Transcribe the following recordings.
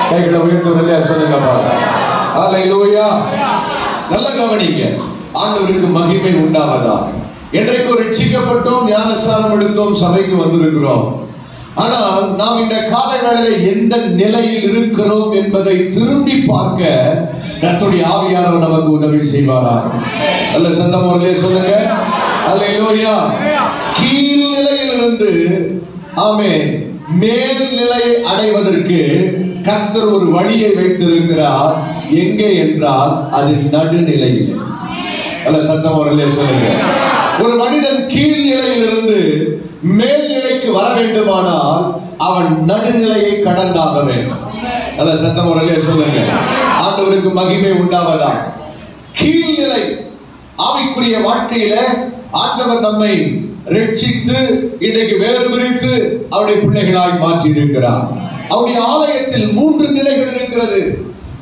கைகளை உயர்த்தவில்லையா சொல்லுங்க பாருங்க. ஹல்லேலூயா. நல்ல கவனிங்க. ஆண்டவருக்கு மகிமை உண்டாவதா. என்றைக்கு ரட்சிக்கப்பட்டோம், ஞானஸ்நானம் எடுத்தோம், சபைக்கு வந்திருக்கிறோம். ஆனால் நாம் இந்த காலை வேளையில் எந்த நிலையில் இருக்கிறோம் என்பதை திரும்பி பார்க்க கர்த்தருடைய ஆவியானவர் நமக்கு உதவி செய்வாரா? நல்ல சத்தம் ஒருலே சொல்லுங்க. ஹல்லேலூயா. கீழ் நிலையிலிருந்து ஆமென் மேல் நிலையை அடைவதற்கு கர்த்தர் ஒரு வழியை வைத்திருக்கிறார். எங்கே என்றால் அது நடுநிலையில். நல்ல சத்தம் ஒருலே சொல்லுங்க. ஒரு மனிதன் கீழ் நிலையிலிருந்து மேல் நிலைக்கு வர வேண்டுமானால் அவன் நடுநிலையை கடந்தாக வேண்டும். நல்ல சத்தம் ஒருலே சொல்லுங்க. ஆண்டவருக்கு மகிமை உண்டாவதா. கீழ்நிலை ஆவிக்குரிய வாழ்க்கையில ஆண்டவர் நம்மை ரட்சித்து இன்றைக்கு வேறு பிரித்து அவருடைய பிள்ளைகளாய் மாற்றி இருக்கிறார். அவருடைய ஆலயத்தில் 3 நிலைகள் இருக்கிறது.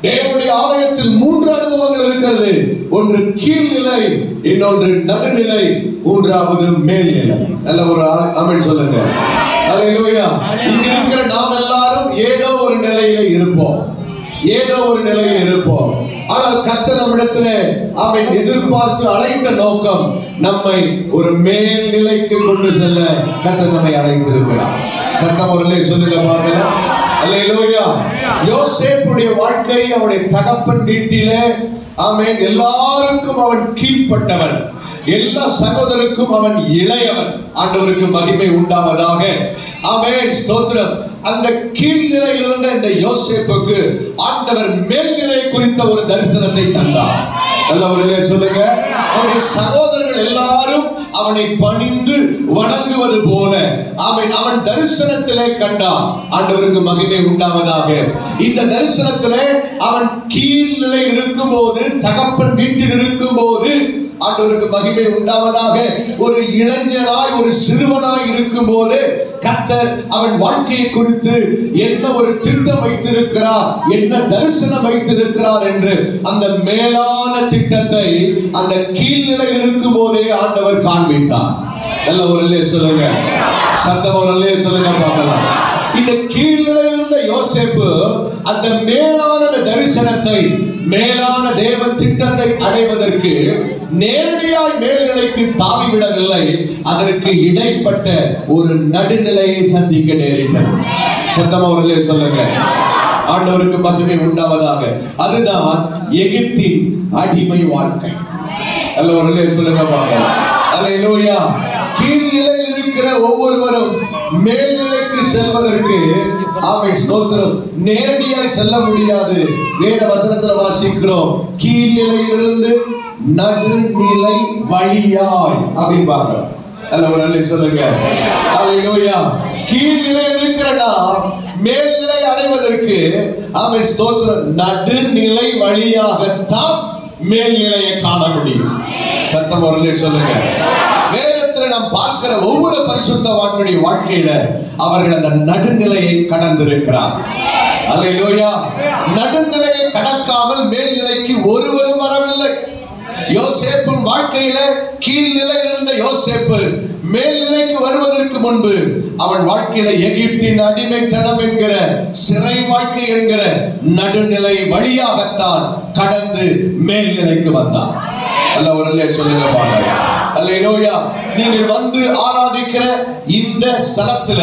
தேவனுடைய ஆலயத்தில் 3 அனுபவங்கள் இருக்கிறது. ஒன்று கீழ்நிலை, இன்னொன்று நடுநிலை, மூன்றாவது மேல்நிலை. நல்ல ஒரு ஆமென் சொல்லுங்க. ஹல்லேலூயா. இங்க இருக்கிற நாம் எல்லாரும் ஏதோ ஒரு நிலையில இருப்போம், ஏதோ ஒரு நிலையில் இருப்போம். ஆனால் கர்த்தர் நம்மிடத்திலே அவன் எதிர்பார்த்து அழைத்த நோக்கம் நம்மை ஒரு மேல் நிலைக்கு கொண்டு செல்ல கர்த்தர் நம்மை அழைத்திருக்கிறார். சத்தம் ஒருலே சொல்லுங்க பார்க்கலாம். அல்லேலூயா. யோசேப்புடைய வாழ்க்கை அவனுடைய தகப்பன் வீட்டிலே ஆமென் எல்லாருக்கும் அவன் கீழ்ப்பட்டவன், எல்லா சகோதரருக்கும் அவன் இளையவன். ஆண்டவருக்கு மகிமை உண்டாவதாக. ஆமென் ஸ்தோத்திரம். அந்த கீழ்நிலையில் இருந்த இந்த யோசேப்புக்கு ஆண்டவர் மேல்நிலை குறித்த ஒரு தரிசனத்தை தந்தார். நல்லவர்களே சொல்லுங்க. அவனுடைய சகோதரர்கள் எல்லாரும் அவனை பணிந்து வணங்குவது போல அவன் தரிசனத்திலே கண்டான். ஆண்டவருக்கு மகிமை உண்டாவதாக. இந்த தரிசனத்திலே அவன் கீழ்நிலை இருக்கும்போது, தகப்பன் வீட்டில் இருக்கும்போது, ஆண்டவருக்கு மகிமை உண்டாவதாக, ஒரு இளைஞனாய் ஒரு சிறுவனாய் இருக்கும் போது கர்த்தர் அவன் வாழ்க்கையை குறித்து என்ன ஒரு திட்டம் வைத்திருக்கிறார், என்ன தரிசனம் வைத்திருக்கிறார் என்று அந்த மேலான திட்டத்தை அந்த கீழ்நிலையில் இருக்கும் போதே ஆண்டவர் காண்பித்தார். நல்ல ஒரு அல்லே சொல்லுங்க. சத்தம் ஒரு அல்லே சொல்லுங்க பார்க்கலாம். இந்த கீழ்நிலையில் இருந்த யோசேப்பு அந்த மேலான தரிசனத்தை, மேலான தேவ திட்டத்தை அடைவதற்கு நேரடியாய் மேல்நிலைக்கு தாவி விடவில்லை. அதற்கு இடைப்பட்ட ஒரு நடுநிலையை சந்திக்க நேரிட்டது. சத்தமா அவர்களே சொல்லுங்க. ஆண்டவருக்கு மகிமை உண்டாவதாக. அதுதான் எகிப்தின் அடிமை வாழ்க்கை. அல்லவர்களே சொல்லுங்க பார்க்கலாம். அல்லேலூயா. கீழ்நிலையில் இருக்கிற ஒவ்வொருவரும் மேல்நிலைக்கு செல்வதற்கு ஆமென் ஸ்தோத்திரம் நேரடியாய் செல்ல முடியாது. வேத வசனத்துல வாசிக்கிறோம், கீழ்நிலையிலிருந்து நடுநிலை வழியாய் அப்படின்னு பார்க்கிறோம். அல்லவர்களே சொல்லுங்க. அல்லேலூயா. கீழ்நிலையில் இருக்கிறனா மேல்நிலை அடைவதற்கு ஆமென் ஸ்தோத்திரம் நடுநிலை வழியாகத்தான் மேல்நிலையை காண முடியும். சத்தம் அவர்களே சொல்லுங்க. வேதத்தில் நாம் பார்க்கிற ஒவ்வொரு பரிசுத்தவான்களுடைய வாழ்க்கையில அவர்கள் அந்த நடுநிலையை கடந்திருக்கிறார். அல்லேலூயா. நடுநிலையை கடக்காமல் மேல்நிலைக்கு ஒருவரும் வரவில்லை. யோசேப்பு வாழ்க்கையில கீழ்நிலையில் இருந்த யோசேப்பு மேல்நிலைக்கு வருவதற்கு முன்பு அவன் வாழ்க்கையில எகிப்தின் அடிமைத்தனம் என்கிற சிறை வாழ்க்கை என்கிற நடுநிலை வழியாகத்தான் கடந்து மேல்நிலைக்கு வந்தான். அல்ல ஒரு அல்லே சொல்லுங்க பாருங்க. அல்லேலூயா. நீங்கள் வந்து ஆராதிக்கிற இந்த ஸ்தலத்துல,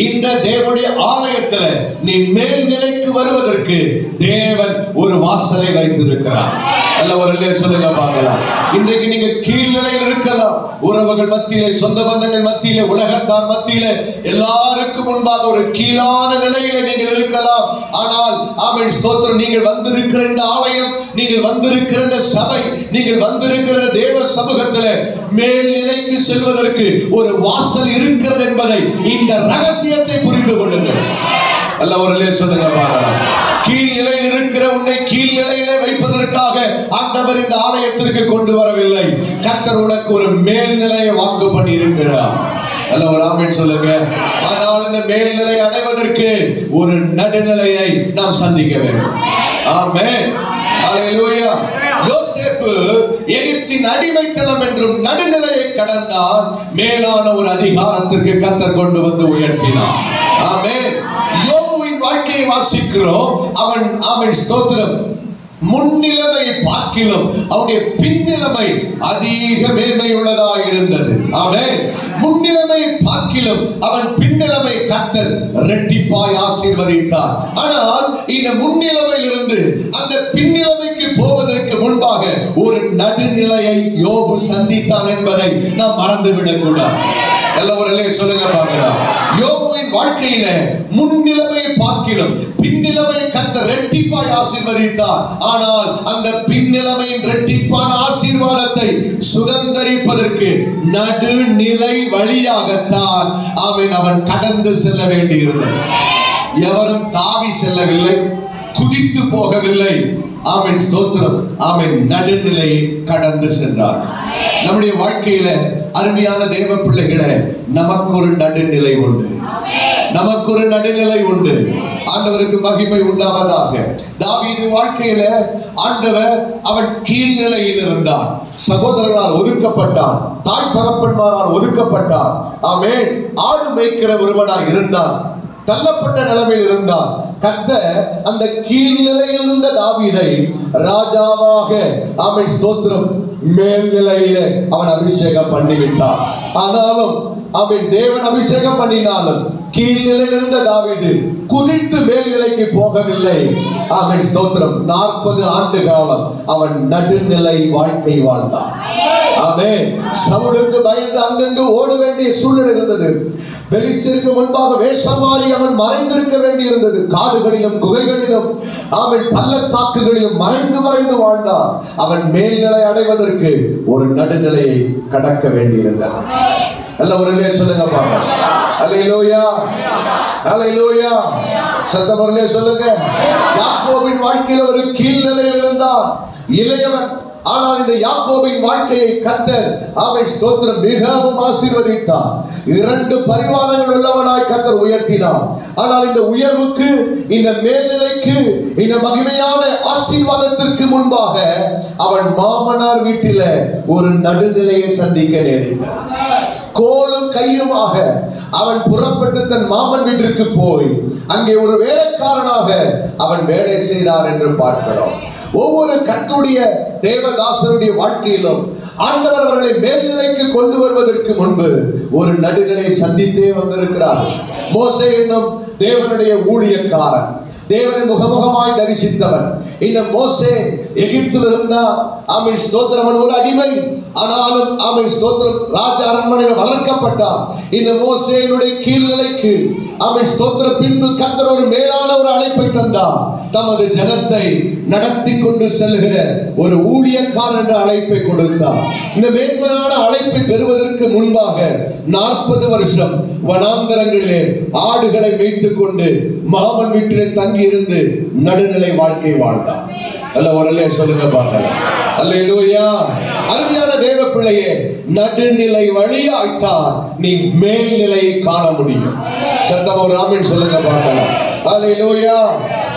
இந்த தேவனுடைய ஆலயத்துல நீ மேல்நிலைக்கு வருவதற்கு தேவன் ஒரு வாசலை வைத்திருக்கிறார். அல்ல ஒரு அல்லே சொல்லுங்க பார்க்கலாம். இன்றைக்கு நீங்க கீழ்நிலையில் இருக்கலாம், உறவுகள் மத்தியிலே, சொந்த பந்தங்கள் மத்தியிலே, உலகத்தார் மத்தியிலே, எல்லாருக்கும் முன்பாக ஒரு கீழான நிலையில நீங்கள் இருக்கலாம். ஆனால் ஆமென் ஸ்தோத்திரம், நீங்கள் வந்திருக்கிற இந்த ஆலயம், நீங்கள் வந்திருக்கிற இந்த சபை, நீங்கள் வந்திருக்கிற தேவ சமூகத்திலே மேல்நிலைக்கு செல்வதற்கு ஒரு வாசல் இருக்கிறது என்பதை, இந்த ரகசியத்தை புரிந்து கொள்ளுங்கள். அல்ல ஒரு அல்லே சொல்லுங்க பார்க்கலாம். கீழ்நிலையில் இருக்கிற உன்னை கீழ்நிலையிலே வைப்பதற்காக ஆண்டவர் இந்த ஆலயத்திற்கு கொண்டு வரவில்லை. கர்த்தர் உனக்கு ஒரு மேல்நிலையை வாக்கு பண்ணி இருக்கிறார். அல்ல ஒரு ஆமென் சொல்லுங்க. ஆனால் இந்த மேல்நிலை அடைவதற்கு ஒரு நடுநிலையை நாம் சந்திக்க வேண்டும். ஆமென். அல்லேலூயா. யோசேப்பு எகிப்தின் அடிமைத்தனம் என்றும் நடுநிலையை கடந்தால் மேலான ஒரு அதிகாரத்திற்கு கர்த்தர் கொண்டு வந்து உயர்த்தினார். ஆமென். யோபுவின் வாழ்க்கையை வாசிக்கிறோம், அவன் ஆமென் ஸ்தோத்திரம் முன்னிலைமை பார்க்கிலும் அவருடைய பின்னிலைமை அதிக மேன்மையுள்ளதாக இருந்தது. ஆமென். முன்னிலைமை பார்க்கிலும் அவன் பின்னிலைமை கர்த்தர் இரட்டிப்பாய் ஆசீர்வதித்தார். ஆனால் இந்த முன்னிலைமையில் இருந்து அந்த பின்னிலைமைக்கு போவதற்கு முன்பாக ஒரு நடுநிலையை யோபு சந்தித்தான் என்பதை நாம் மறந்துவிடக் கூடாது. எல்லாரும் சொல்லுங்க பார்க்கலாம். யோபுவின் வாழ்க்கையில முன்னிலைமையை பார்க்கிலும் பின்னிலைமை கர்த்தர் இரட்டிப்பாய் ஆசீர்வதித்தார். ஆனால் அந்த பின்னிலைமையின் இரட்டிப்பான ஆசீர்வாதத்தை சுதந்தரிப்பதற்கு நடுநிலை வழியாகத்தான் அவன் கடந்து செல்ல வேண்டியிருந்தது. எவரும் தாவி செல்லவில்லை, குதித்து போகவில்லை. ஆமென் ஸ்தோத்திரம். ஆமென். நடுநிலையை கடந்து சென்றார். நம்முடைய வாழ்க்கையில அருமையான தேவ பிள்ளைகளே, நமக்கு ஒரு நடுநிலை உண்டு. நமக்கு ஒரு நடுநிலை உண்டு. ஆண்டவருக்கு மகிமை உண்டாவதாக. தாவீது வாழ்க்கையில ஆண்டவர் அவன் கீழ்நிலையில் இருந்தான். சகோதரர்களால் ஒதுக்கப்பட்டான், தாய் தகப்பன்மாரால் ஒதுக்கப்பட்டான். ஆமென். ஆடு மேய்க்கிற ஒருவனாய் இருந்தான், தள்ளப்பட்ட நிலைமையில் இருந்தான். கர்த்தர் அந்த கீழ்நிலையில் இருந்த தாவீதை ராஜாவாக ஆமென் ஸ்தோத்திரம் மேல்நிலையிலே அவன் அபிஷேகம் பண்ணிவிட்டான். ஆனாலும் அவன் தேவன் அபிஷேகம் பண்ணினாலும் கீழ்நிலையில் இருந்த தாவீது குதித்து மேல்நிலைக்கு போகவில்லை. ஆமென் ஸ்தோத்திரம். 40 ஆண்டு காலம் அவன் நடுநிலை வாழ்க்கை வாழ்ந்தான். ஆமென். சவுலுக்கு பயந்து அங்கங்கு ஓட வேண்டிய சூழ்நிலை இருந்தது. பெலிஸ்தருக்கு முன்பாக வேஷம் மாறி அவன் மறைந்திருக்க வேண்டி இருந்தது. காடுகளிலும் குகைகளிலும் அவன் பள்ளத்தாக்குகளிலும் மறைந்து மறைந்து வாழ்ந்தான். அவன் மேல்நிலை அடைவதற்கு ஒரு நடுநிலையை கடக்க வேண்டியிருந்தது. எல்லாருமே சொல்லுங்க பாருங்க. அல்லேலூயா, அல்லேலூயா. சத்தமோடு சொல்லுங்க. யாக்கோபின் வாழ்க்கையில ஒரு கீழ்நிலையில் இருந்தான், இளையவன். ஆனால் இந்த யாக்கோபின் வாழ்க்கையை கர்த்தர் ஆமென் ஸ்தோத்திரம் மிகவும் ஆசீர்வதித்தார். 2 பரிவாரங்கள் உள்ளவனாய் கர்த்தர் உயர்த்தினார். ஆனால் இந்த உயர்வுக்கு, இந்த மேல்நிலைக்கு, இந்த மகிமையான ஆசீர்வாதத்திற்கு முன்பாக அவன் மாமனார் வீட்டில ஒரு நடுநிலையை சந்திக்க நேரிட்டார். கோலும் கையுமாக அவன் புறப்பட்டு தன் மாமன் வீட்டிற்கு போய் அங்கே ஒரு வேலைக்காரனாக அவன் வேலை செய்தார் என்று பார்க்கிறோம். ஒவ்வொரு கர்த்தருடைய தேவதாசனுடைய வாழ்க்கையிலும் ஆண்டவர் அவர்களை மேல்நிலைக்கு கொண்டு வருவதற்கு முன்பு ஒரு நடுநிலையை சந்தித்தே வந்திருக்கிறார். மோசே என்னும் தேவனுடைய ஊழியக்காரன், தேவனை முகமுகமாய் தரிசித்தவன். இந்த மோசே எகிப்தில் இருந்தார். ஆமென் ஸ்தோத்திரம். ஒரு அடிமை. ஆனாலும் ஆமென் ஸ்தோத்திரம் ராஜ அரண்மனையில் வளர்க்கப்பட்டார். இந்த மோசேயினுடைய கீழ்நிலைக்கு ஆமென் ஸ்தோத்திரம் பின்பு கர்த்தர் ஒரு மேலான ஒரு அழைப்பை தந்தார். தமது ஜனத்தை நடத்தி கொண்டு செல்கிற ஒரு ஊழியக்காரன் என்ற அழைப்பை கொடுத்தார். இந்த மேன்மையான அழைப்பை பெறுவதற்கு முன்பாக 40 வருஷம் வனாந்தரங்களிலே ஆடுகளை வைத்துக் கொண்டு மாமன் வீட்டிலே தங்கி இருந்து நடுநிலை வாழ்க்கை வாழ்ந்தார். சொல்லுங்க பார்க்கலாம். அல்லேலூயா. அருமையான தேவ பிள்ளையே, நடுநிலை வழியாய்த்தான் நீ மேல்நிலையை காண முடியும். சத்தம் ஒரு ஆமென் சொல்லுங்க பார்க்கலாம். அல்லேலூயா.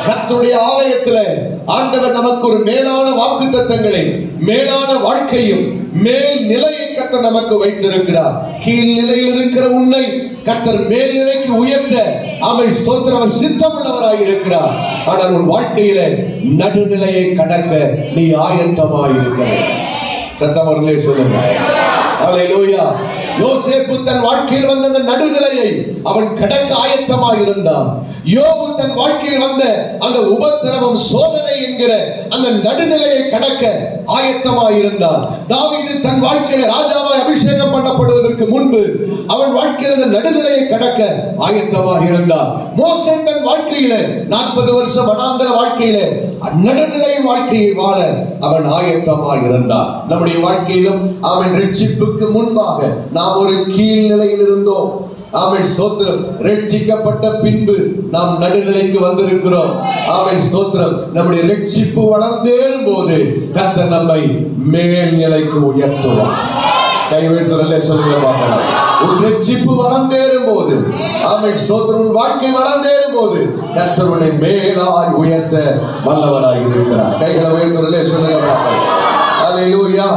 கர்த்தருடைய ஆலயத்திலே ஆண்டவர் நமக்கு ஒரு மேலான வாக்குத்தத்தங்களை, மேலான வாழ்க்கையும் மேல் நிலையை கர்த்தர் நமக்கு வைத்திருக்கிறார். கீழ் நிலையில் இருக்கிற உன்னை கர்த்தர் மேல்நிலைக்கு உயர்த்த ஆமென் ஸ்தோத்திரம் அவர் சித்தமுள்ளவராய் இருக்கிறார். ஆனால் உன் வாழ்க்கையில நடுநிலையை கடக்க நீ ஆயத்தமாய் இருக்க வேண்டும். சத்தம் அவர்களே சொல்லுங்க. அல்லேலூயா. யோசேப்பு தன் வாழ்க்கையில் வந்த அந்த நடுநிலையை அவன் கடக்க ஆயத்தமாய் இருந்தான். யோபு தன் வாழ்க்கையில் வந்த அந்த உபத்திரவம், சோதனை என்கிற அந்த நடுநிலையை கடக்க ஆயத்தமாய் இருந்தான். தாவீது தன் வாழ்க்கையில ராஜாவாய் அபிஷேகம் பண்ணப்படுவதற்கு முன்பு அவன் வாழ்க்கையில் அந்த நடுநிலையை கடக்க ஆயத்தமாக இருந்தான். மோசே தன் வாழ்க்கையில 40 வருஷம் வனாந்தர வாழ்க்கையில நடுநிலை வாழ்க்கையை வாழ அவன் ஆயத்தமாக இருந்தான். நம்முடைய வாழ்க்கையிலும் அவன் ரட்சிப்புக்கு முன்பாக நாம் ஒரு கீழ்நிலையில் இருந்தோம். ஆமென் ஸ்தோத்திரம். ரட்சிக்கப்பட்ட பின்பு நாம் நடுநிலைக்கு வந்திருக்கிறோம். ஆமென் ஸ்தோத்திரம். நம்முடைய ரட்சிப்பு வளர்ந்தேறும் போது கர்த்தர் நம்மை மேல்நிலைக்கு உயர்த்துவார். கைவேற்றலே சொல்லுங்க பார்க்கலாம். உன் ரட்சிப்பு வளர்ந்தேறும் போது, ஆமென் ஸ்தோத்திரம், உன் வாழ்க்கை வளர்ந்தேறும் போது கர்த்தர் உன்னை மேலாய் உயர்த்த வல்லவராய் இருக்கிறார். கைகளை உயர்த்தலே சொல்லுங்க பார்க்கலாம். அல்லேலூயா.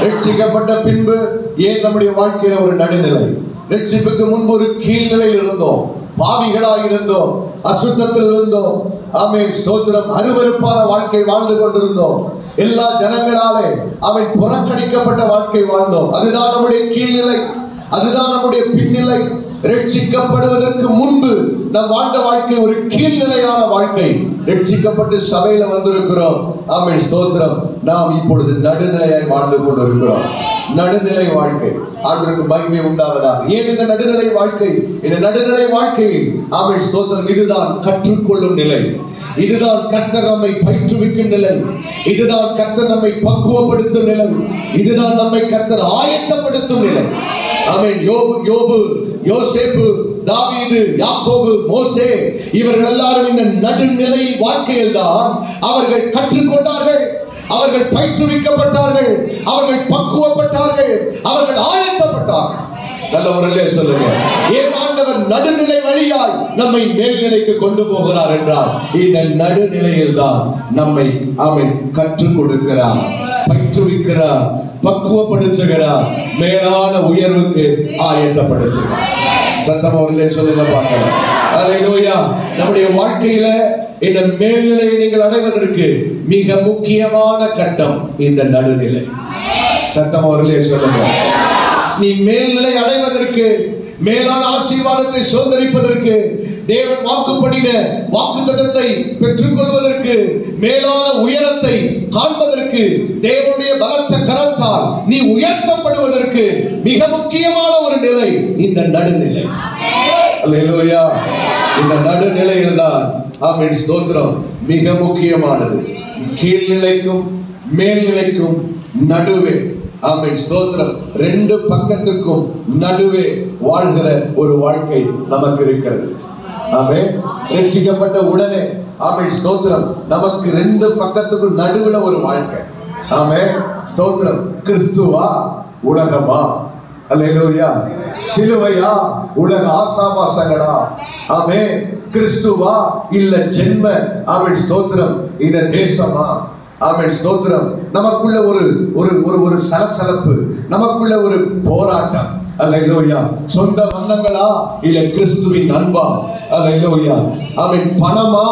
ரட்சிக்கப்பட்ட பின்பு ஏன் நம்முடைய வாழ்க்கையில ஒரு நடுநிலை? ரட்சிப்புக்கு முன்பு ஒரு கீழ்நிலையில் இருந்தோம். பாவிகளாய் இருந்தோம், அசுத்தத்தில் இருந்தோம். ஆமென், ஸ்தோத்திரம். அருவருப்பான வாழ்க்கை வாழ்ந்து கொண்டிருந்தோம். எல்லா ஜனங்களாலே அவன் புறக்கணிக்கப்பட்ட வாழ்க்கை வாழ்ந்தோம். அதுதான் நம்முடைய கீழ்நிலை, அதுதான் நம்முடைய பின்னிலை. ரட்சிக்கப்படுவதற்கு முன்பு நாம் வாழ்ந்த வாழ்க்கை ஒரு கீழ்நிலையான வாழ்க்கை. ரட்சிக்கப்பட்டு சபையில வந்திருக்கிறோம். ஆமென், ஸ்தோத்திரம். நாம் இப்பொழுது நடுநிலையாய் வாழ்ந்து கொண்டிருக்கிறோம். நடுநிலை வாழ்க்கை. ஆண்டவருக்கு மகிமை உண்டாவதாக. ஏன் இந்த நடுநிலை வாழ்க்கை? இந்த நடுநிலை வாழ்க்கை, ஆமென், ஸ்தோத்திரம், இதுதான் கற்றுக்கொள்ளும் நிலை. இதுதான் கர்த்தர் நம்மை பயிற்றுவிக்கும் நிலை. இதுதான் கர்த்தர் நம்மை பக்குவப்படுத்தும் நிலை. இதுதான் நம்மை கர்த்தர் ஆயத்தப்படுத்தும் நிலை. ஆமென். யோபு, யோசேப்பு, தாவீது, யாக்கோபு, மோசே, இவர்கள் எல்லாரும் இந்த நடுநிலை வாழ்க்கையில் தான் அவர்கள் கற்றுக்கொண்டார்கள். அவர்கள் பயிற்றுவிக்கப்பட்டார்கள், அவர்கள் பக்குவப்பட்டார்கள், அவர்கள் ஆயத்தப்பட்டார்கள். நல்ல ஒரு சொல்லுங்க. ஏன் ஆண்டவர் நடுநிலை வழியாய் நம்மை மேல்நிலைக்கு கொண்டு போகிறார் என்றால் இந்த நடுநிலையில் தான் நம்மை அவன் கற்றுக் கொடுக்கிறார், பயிற்றுவிக்கிறார், பக்குவப்படுத்துகிறார், மேலான உயர்வுக்கு ஆயத்தப்படுத்துகிறார். சத்தமா ஒரு சொல்லுங்க பார்க்கலாம். அல்லேலூயா. நம்முடைய வாழ்க்கையில இந்த மேல்நிலையை நீங்கள் அடைவதற்கு மிக முக்கியமான கட்டம் இந்த நடுநிலை. சத்தமா ஒரு சொல்லுங்க. நீ மேல்நிலை அடைவதற்கு, மேலான ஆசீர்வாதத்தை சுதந்தரிப்பதற்கு, தேவன் வாக்குப்படின வாக்குத்தத்தத்தை பெற்றுக் கொள்வதற்கு, மேலான உயரத்தை காண்பதற்கு, தேவனுடைய பலத்த கரத்தால் நீ உயர்த்தப்படுவதற்கு மிக முக்கியமான ஒரு நிலை இந்த நடுநிலை. அல்லேலூயா. இந்த நடுநிலையில் தான், ஆமென், ஸ்தோத்திரம், மிக முக்கியமானது. கீழ்நிலைக்கும் மேல்நிலைக்கும் நடுவே, ஆமென், ஸ்தோத்திரம், ரெண்டு பக்கத்துக்கும் நடுவே வாழ்கிற ஒரு வாழ்க்கை நமக்கு இருக்கிறது. ஆமென். ரட்சிக்கப்பட்ட உடனே, ஆமென், ஸ்தோத்திரம், நமக்கு ரெண்டு பக்கத்துக்கும் நடுவுல ஒரு வாழ்க்கை. ஆமென், ஸ்தோத்திரம். கிறிஸ்துவா உலகமா? அல்லேலூயா. சிலுவையா உலக ஆசாபாசங்களா? ஆமென். கிறிஸ்துவா இல்ல ஜென்ம, ஆமென், ஸ்தோத்திரம், இந்த தேசமா? ஆமென், ஸ்தோத்திரம். நமக்குள்ள ஒரு ஒரு ஒரு சலசலப்பு, நமக்குள்ள ஒரு போராட்டம். அல்லேலூயா. சொந்த பந்தங்களா இல்ல கிறிஸ்துவின் அன்பா? அல்லேலூயா. ஆமென். பணமா,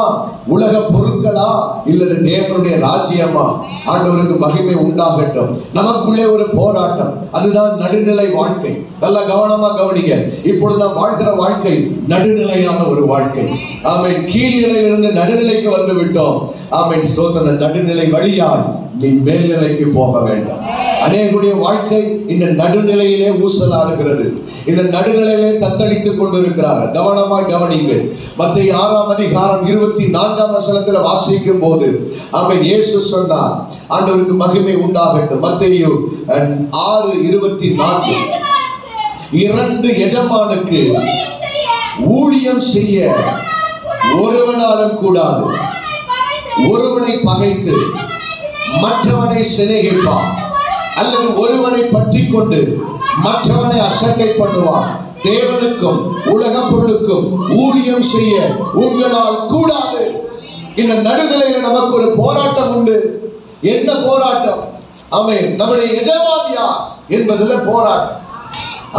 உலக பொருட்களா இல்ல தேவனுடைய ராஜ்யமா? ஆண்டவருக்கு மகிமை உண்டாகட்டும். நமக்குள்ளே ஒரு போராட்டம். அதுதான் நடுநிலை வாழ்க்கை. நல்ல கவனமா கவனிங்க. இப்பொழுது நாம் வாழ்கிற வாழ்க்கை நடுநிலையான ஒரு வாழ்க்கை. ஆமென். கீழ்நிலையிலிருந்து நடுநிலைக்கு வந்து விட்டோம். ஆமென், ஸ்தோத்திரம். நடுநிலை வழியால் நீ மேல்நிலைக்கு போக வேண்டும். அநேகருடைய வாழ்க்கை இந்த நடுநிலையிலே ஊசலாடுகிறது. இந்த நடுநிலையிலே தத்தளித்துக் கொண்டிருக்கிறார்கள். கவனமாய் கவனிங்கள். மத்தேயு 6ஆம் அதிகாரம் 24ஆம் வசனத்தில் வாசிக்கும் போது, ஆமென், இயேசு சொன்னார், ஆண்டவருக்கு மகிமை உண்டாகட்டும். மத்தேயு 6:24, இரண்டு எஜமானுக்கு ஊழியம் செய்ய ஒருவனாலும் கூடாது. ஒருவனை பகைத்து மற்றவனை சிநேகிப்பான், அல்லது ஒருவனை பற்றி கொண்டு மற்றவனை அசட்டை பண்ணுவான். தேவனுக்கும் உலக பொருளுக்கும் ஊழியம் செய்ய உங்களால் கூடாது. இந்த நடுநிலையில நமக்கு ஒரு போராட்டம் உண்டு. என்ன போராட்டம்? ஆமென். நம்முடைய எஜமான் யார் என்பதுல போராட்டம்.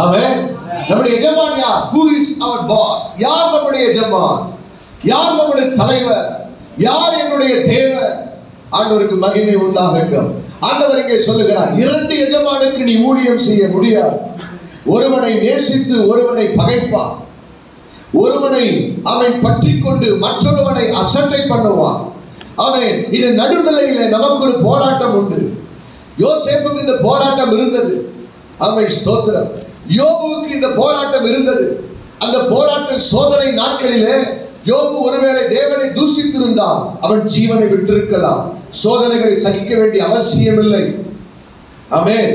ஆமென். நம்முடைய எஜமான் யார்? Who is our boss? யார் நம்முடைய எஜமான்? யார் நம்முடைய தலைவர்? யார் என்னுடைய தேவன்? ஆண்டவருக்கு மகிமை உண்டாகட்டும். ஆண்டவர் இங்கே சொல்லுகிறார், இரண்டு எஜமானுக்கு நீ ஊழியம் செய்ய முடியாது. ஒருவனை நேசித்து ஒருவனை பகைப்பான். ஒருவனை அவன் பற்றி கொண்டு மற்றொருவனை அசட்டை பண்ணுவான். அவன் இந்த நடுநிலையில நமக்கு ஒரு போராட்டம் உண்டு. யோசேப்புக்கு இந்த போராட்டம் இருந்தது. அவன் ஸ்தோத்திரம். யோபுவுக்கு இந்த போராட்டம் இருந்தது. அந்த போராட்ட சோதனை நாட்களிலே யோபு ஒருவேளை தேவனை தூஷித்திருந்தால் அவன் ஜீவனை விட்டிருக்கலாம். சோதனைகளை சகிக்க வேண்டிய அவசியம் இல்லை. ஆமென்.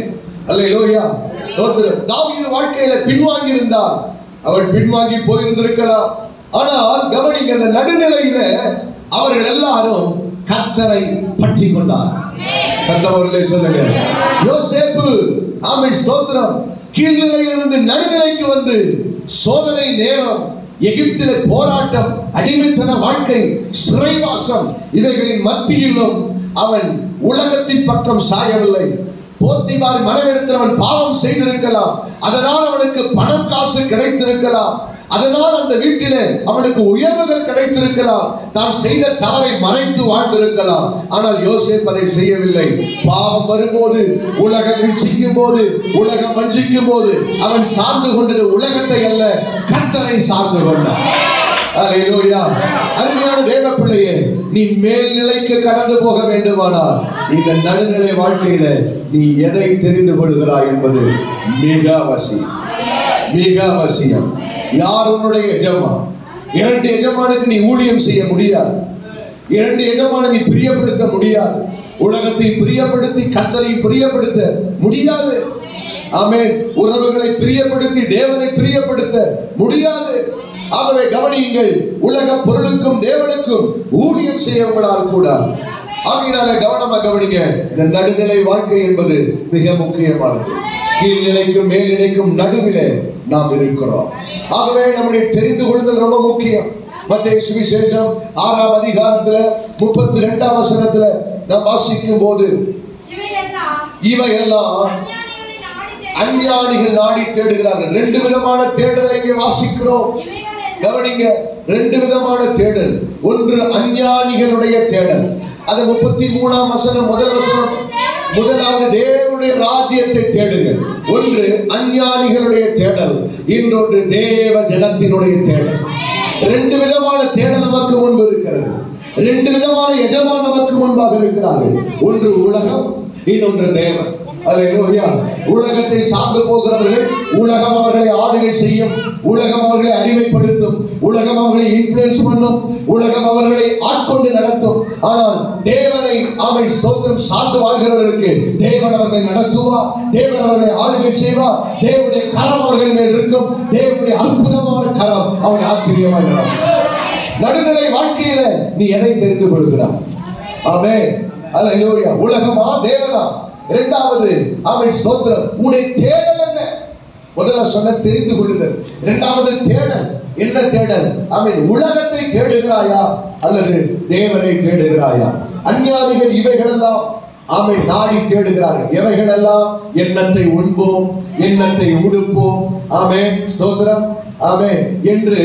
அல்லேலூயா. ஸ்தோத்திரம். தாவீது வாழ்க்கையில பின்வாங்கி இருந்தால் அவன் பின்வாங்கி போயிருந்திருக்கலாம். ஆனால் கவனிங்க, அந்த நடுநிலையில அவர்கள் எல்லாரும் கர்த்தரை பற்றி கொண்டார். சத்தவர்களே சொல்லுங்க. யோசேப்பு, ஆமென், ஸ்தோத்திரம், கீழ்நிலையிலிருந்து நடுநிலைக்கு வந்து சோதனை நேரம், எகிப்திலே போராட்டம், அடிமைத்தன வாழ்க்கை, சிறைவாசம், இவைகளின் மத்தியிலும் அவன் உலகத்தின் பக்கம் சாயவில்லை. போத்திபார் மனைவிடத்தில் அவன் பாவம் செய்திருக்கலாம். அதனால் அவனுக்கு பணம் காசு கிடைத்திருக்கலாம். அதனால் அந்த வீட்டிலே அவனுக்கு உயர்வுகள் கிடைத்திருக்கலாம், தான் செய்த தவறை மறைத்து வாழ்ந்திருக்கலாம். ஆனால் யோசேப்பு அதை செய்யவில்லை. பாவம் வரும்போது, உலகம் இச்சிக்கும் போது, உலகம் வஞ்சிக்கும் போது அவன் சார்ந்து கொண்டது உலகத்தை அல்ல, கர்த்தரை சார்ந்து கொண்டான். அல்லேலூயா. அருமையான தேவ பிள்ளையே, நீ மேல்நிலைக்கு கடந்து போக வேண்டுமானால் இந்த நடுநிலை வாழ்க்கையில நீ எதை தெரிந்து கொள்கிறாய் என்பது மிக அவசியம், மிக அவசியம். யார் உன்னுடைய எஜமான்? இரண்டு எஜமானுக்கு நீ ஊழியம் செய்ய முடியாது. இரண்டு எஜமானை நீ பிரியப்படுத்த முடியாது. உலகத்தை பிரியப்படுத்தி கர்த்தரை பிரியப்படுத்த முடியாது. ஆமென். உறவுகளை பிரியப்படுத்தி தேவனை பிரியப்படுத்த முடியாது. ஆகவே கவனியுங்கள், உலக பொருளுக்கும் தேவனுக்கும் ஊழியம் செய்ய உங்களால் கூடாது. ஆகையினால கவனமா கவனிங்க. இந்த நடுநிலை வாழ்க்கை என்பது மிக முக்கியமானது. கீழ்நிலைக்கும் மேல்நிலைக்கும் நடுவிலே நாம் இருக்கிறோம். ஆகவே நம்முடைய தெரிந்து கொள்ளுதல் ரொம்ப முக்கியம். மத்தேயு சுவிசேஷம் 6ஆம் அதிகாரத்துல 32ஆம் வசனத்துல நாம் வாசிக்கும் போது, இவையெல்லாம் அஞ்ஞானிகள் நாடி தேடுகிறார்கள். ரெண்டு விதமான தேடலை இங்கே வாசிக்கிறோம். கவனிங்க, ரெண்டு விதமான தேடல். ஒன்று அஞ்ஞானிகளுடைய தேடல். அது 33ஆம் வசனம் முதல் வசனம். முதலாவது தேவனுடைய ராஜ்யத்தை தேடுங்கள். ஒன்று அஞ்ஞானிகளுடைய தேடல், இன்னொன்று தேவ ஜனத்தினுடைய தேடல். ரெண்டு விதமான தேடல் நமக்கு முன்பு இருக்கிறது. ரெண்டு விதமான எஜமான் நமக்கு முன்பாக இருக்கிறார்கள். ஒன்று உலகம், இன்னொன்று தேவன். அல்லேலூயா. உலகத்தை சார்ந்து போகிறவர்கள், உலகம் அவர்களை ஆளுகை செய்யும், உலகம் அவர்களை அடிமைப்படுத்தும், உலகம் அவர்களை இன்ஃப்ளூயன்ஸ் பண்ணும், உலகம் அவர்களை ஆட்கொண்டு நடத்தும். ஆனால் தேவனை அவை ஸ்தோத்திரம் சார்ந்து வாழ்கிறவர்களுக்கு தேவன் அவர்களை நடத்துவார், தேவன் அவர்களை ஆளுகை செய்வார், தேவனுடைய கரம் அவர்கள் மேல் இருக்கும், தேவனுடைய அற்புதமான கரம் அவனை ஆச்சரியமாய் நடத்தும். நடுநிலை வாழ்க்கையில நீ எதை தெரிந்து கொள்கிறாய்? ஆமென். அல்லேலூயா. உலகமா தேவனா? இரண்டாவது அவன் ஸ்தோத்திரம் உன்னுடைய தேடல் என்ன? முதல்ல சொன்ன தெரிந்து கொள்ளுதல். இரண்டாவது தேடல். என்ன தேடல்? அவன் உலகத்தை தேடுகிறாயா அல்லது தேவனை தேடுகிறாயா? அஞ்ஞானிகள் இவைகளெல்லாம் அவன் நாடி தேடுகிறார்கள். எவைகளெல்லாம்? எண்ணத்தை உண்போம், எண்ணத்தை உடுப்போம், ஆமென் ஸ்தோத்திரம், ஆமென் என்று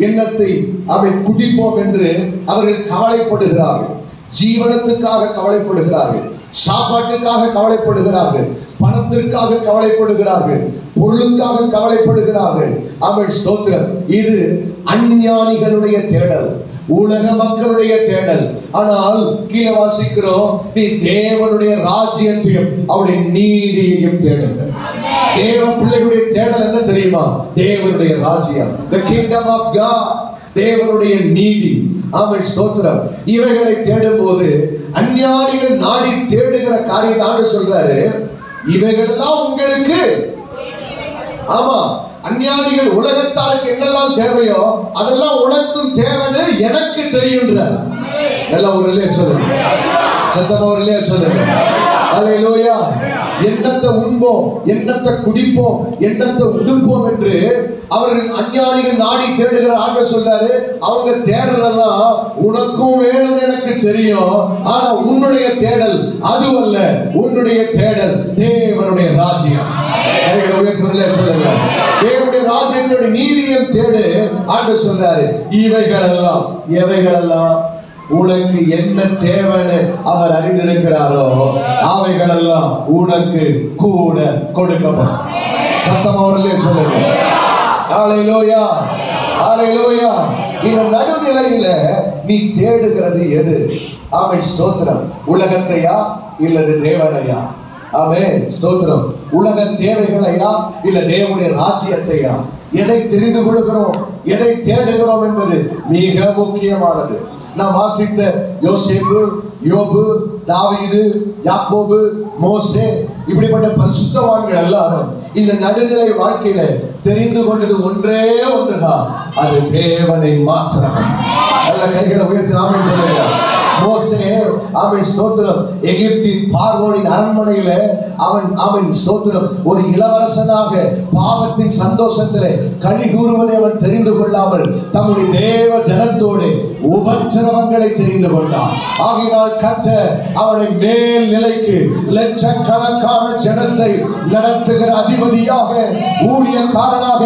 எண்ணத்தை அவன் குடிப்போம் என்று அவர்கள் கவலைப்படுகிறார்கள். ஜீவனத்துக்காக கவலைப்படுகிறார்கள், சாப்பாட்டுக்காக கவலைப்படுகிறார்கள், பணத்திற்காக கவலைப்படுகிறார்கள், பொருளுக்காக கவலைப்படுகிறார்கள். ஆமென் ஸ்தோத்திரம். இது அஞ்ஞானிகளுடைய தேடல், உலக மக்களுடைய தேடல். ஆனால் கீழே வாசிக்கிறோம், நீ தேவனுடைய ராஜ்யத்தையும் அவருடைய நீதியையும் தேடுங்கள். தேவ பிள்ளைகளுடைய தேடல் என்ன தெரியுமா? தேவனுடைய ராஜ்யம், the kingdom of God, தேவனுடைய நீதி. ஆமென் ஸ்தோத்திரம். இவைகளை தேடும் போது அஞ்ஞானிகள் நாடி தேடுகிற காரியத்தை ஆண்டவர் சொல்றாரு, இவைகளெல்லாம் உங்களுக்கு. ஆமா, அஞ்ஞானிகள் உலகத்தாருக்கு என்னெல்லாம் தேவையோ அதெல்லாம் உனக்கும் தேவைன்னு எனக்கு தெரியுன்றார். எல்லாம் ஒரு இல்லையே சொல்லுங்க, சத்தமா ஒரு இல்லையே சொல்லுங்க. அல்லேலூயா. எண்ணத்தை உண்போம், எண்ணத்தை குடிப்போம், எண்ணத்தை உடுப்போம் என்று அவர்கள் அஞ்ஞானிகள் நாடி தேடுகிற ஆண்டவர் சொல்றாரு, அவங்க தேடுறதெல்லாம் உனக்கும் வேணும் எனக்கு தெரியும். ஆனா உன்னுடைய தேடல் அது அல்ல. உன்னுடைய தேடல் தேவனுடைய ராஜ்யம். சொல்லுங்க, தேவனுடைய ராஜ்யத்தோட நீதியம் தேடு. ஆண்டவர் சொல்றாரு, இவைகளெல்லாம் எவைகளெல்லாம் உனக்கு என்ன தேவைன்னு அவர் அறிந்திருக்கிறாரோ அவைகளெல்லாம் உனக்கு கூட கொடுக்கப்படும். சத்தமா அவர்களே சொல்லுங்க. ஹல்லேலூயா, ஹல்லேலூயா. இந்த நடுநிலையில நீ தேடுகிறது எது? ஆமென் ஸ்தோத்திரம். உலகத்தையா இல்லது தேவனையா? ஆமென் ஸ்தோத்திரம். உலக தேவைகளையா இல்ல தேவனுடைய ராஜ்யத்தையா? எதை தெரிந்து கொள்கிறோம், எதை தேடுகிறோம் என்பது மிக முக்கியமானது. நாம் வாசித்த யோசேப்பு, யோபு, தாவீது, யாக்கோபு, மோசே, இப்படிப்பட்ட பரிசுத்தவான்கள் எல்லாரும் இந்த நடுநிலை வாழ்க்கையில தெரிந்து கொண்டது ஒன்றே ஒன்றுதான், அது தேவனை மாத்திரம். நல்ல கைகளை உயர்த்தி ஆமென் சொல்லுங்க. மோசே அவன் ஸ்தோத்திரம் எகிப்தின் பார்வோனின் அரண்மனையில அவன் ஸ்தோத்திரம் ஒரு இளவரசனாக பாவத்தின் சந்தோஷத்திலே களி கூறுவதை அவன் தெரிந்து கொள்ளாமல் தம்முடைய தேவ ஜனத்தோடு உபத்திரவங்களை தெரிந்து கொண்டான். ஆகையினால் கர்த்தர் அவனை மேல் நிலைக்கு லட்சக்கணக்கான ஜனத்தை நடத்துகிற அதிபதியாக ஊழியக்காரனாக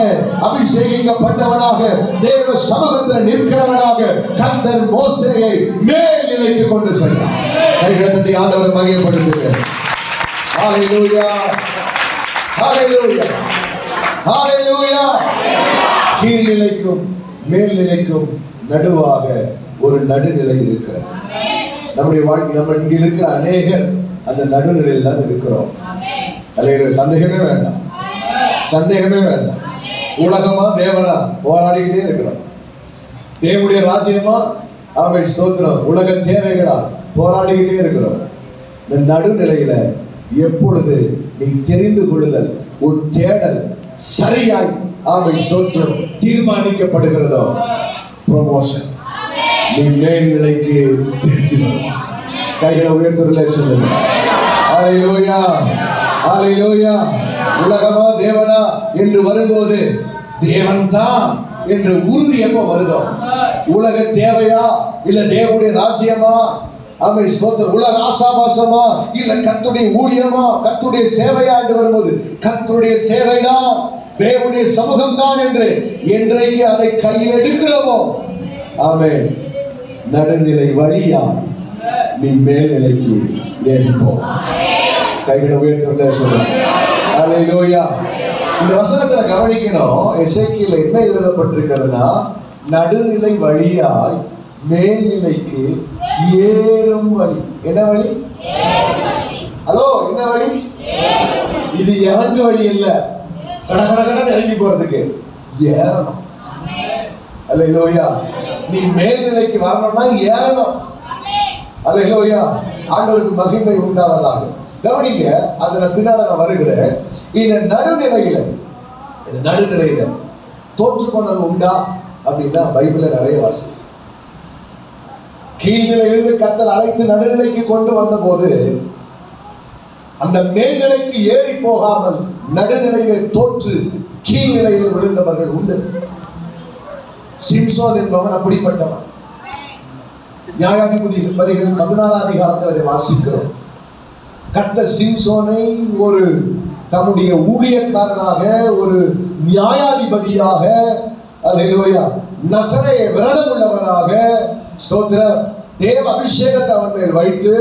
அபிஷேகிக்கப்பட்டவனாக தேவ சமூகத்தில் நிற்கிறவனாக கர்த்தர் மோசேயை மேல் நிலைக்கு கொண்டு சென்றார். கைகளை தட்டி ஆண்டவரை மகிமைப்படுத்துங்க. ஹல்லேலூயா, ஹல்லேலூயா, ஹல்லேலூயா. கீழ்நிலைக்கும் மேல்நிலைக்கும் நடுவாக ஒரு நடுநிலை இருக்கிறது. நம்முடைய வாழ்க்கை நம்ம இங்க இருக்கிற அநேகர் அந்த நடுநிலையில் தான் இருக்கிறோம். சந்தேகமே வேண்டாம், சந்தேகமே வேண்டாம். உலகமா தேவனா போராடிக்கிட்டே இருக்கிறோம். தேவனுடைய ராஜ்யமா அவன் ஸ்தோத்திரம் உலக தேவைகளா போராடிக்கிட்டே இருக்கிறோம். இந்த நடுநிலையில எப்பொழுது நீ தெரிந்து கொள்ளுதல் உன் தேடல் சரியாய் அவன் ஸ்தோத்திரம் தீர்மானிக்கப்படுகிறதோ ப்ரமோஷன், நீ மேல்நிலைக்கு திருச்சி வரும். கைகளை உயர்த்துறதுல சொல்லுங்க. ஹல்லேலூயா, ஹல்லேலூயா. உலகமா தேவனா என்று வரும்போது தேவன் தான் என்ற உறுதி எப்ப வருதோ, உலக தேவையா இல்ல தேவனுடைய ராஜ்யமா, அவன் ஸ்தோத்திரம் உலக ஆசாபாசமா இல்ல கர்த்தருடைய ஊழியமா கர்த்தருடைய சேவையா என்று வரும்போது கர்த்தருடைய சேவைதான் தேவனுடைய சமூகம் தான் என்று என்றைக்கு அதை கையில் எடுக்கிறோமோ ஆமென், நடுநிலை வழியா நீ மேல்நிலைக்கு ஏறிப்போம். கைகளை உயர்த்துறதுல சொல்லுங்க. ஹல்லேலூயா. இந்த வசனத்துல கவனிக்கணும். எசேக்கியேல் என்ன எழுதப்பட்டிருக்கிறதுனா நடுநிலை வழியாய் மேல்நிலைக்கு ஏறும் வழி. என்ன வழி? ஹலோ, என்ன வழி? இது இறங்கு வழி இல்ல, கடகடகடன் இறங்கி போறதுக்கு ஏறணும். ஹல்லேலூயா. நீ மேல்நிலைக்கு வரணும்னா ஏறணும். ஹல்லேலூயா. ஆண்டவருக்கு மகிமை உண்டாவதாக. கவனிங்க, அதுல பின்னால நான் வருகிறேன். இந்த நடுநிலையில தோற்று போனது உண்டா அப்படின்னா பைபிள்ல நிறைய வாசி. கீழ்நிலையிலிருந்து கர்த்தர் அழைத்து நடுநிலைக்கு கொண்டு வந்த போது அந்த மேல்நிலைக்கு ஏறி போகாமல் நடுநிலையை தோற்று கீழ்நிலையில் விழுந்தவர்கள் உண்டு. சிம்சோன் என்பவன் அப்படிப்பட்டவன். நியாயாதிபதிகள் 16 அதிகாரத்தில் அதை வாசிக்கிறோம். கர்த்தர் சிம்சோனை ஒரு தம்முடைய ஊழியக்காரனாக ஒரு நியாயாதிபதியாக அல்லேலூயா நசரேய விரதம் உள்ளவனாக ஸ்தோத்திரம் தேவ அபிஷேகத்தை அவன் மேல் வைத்து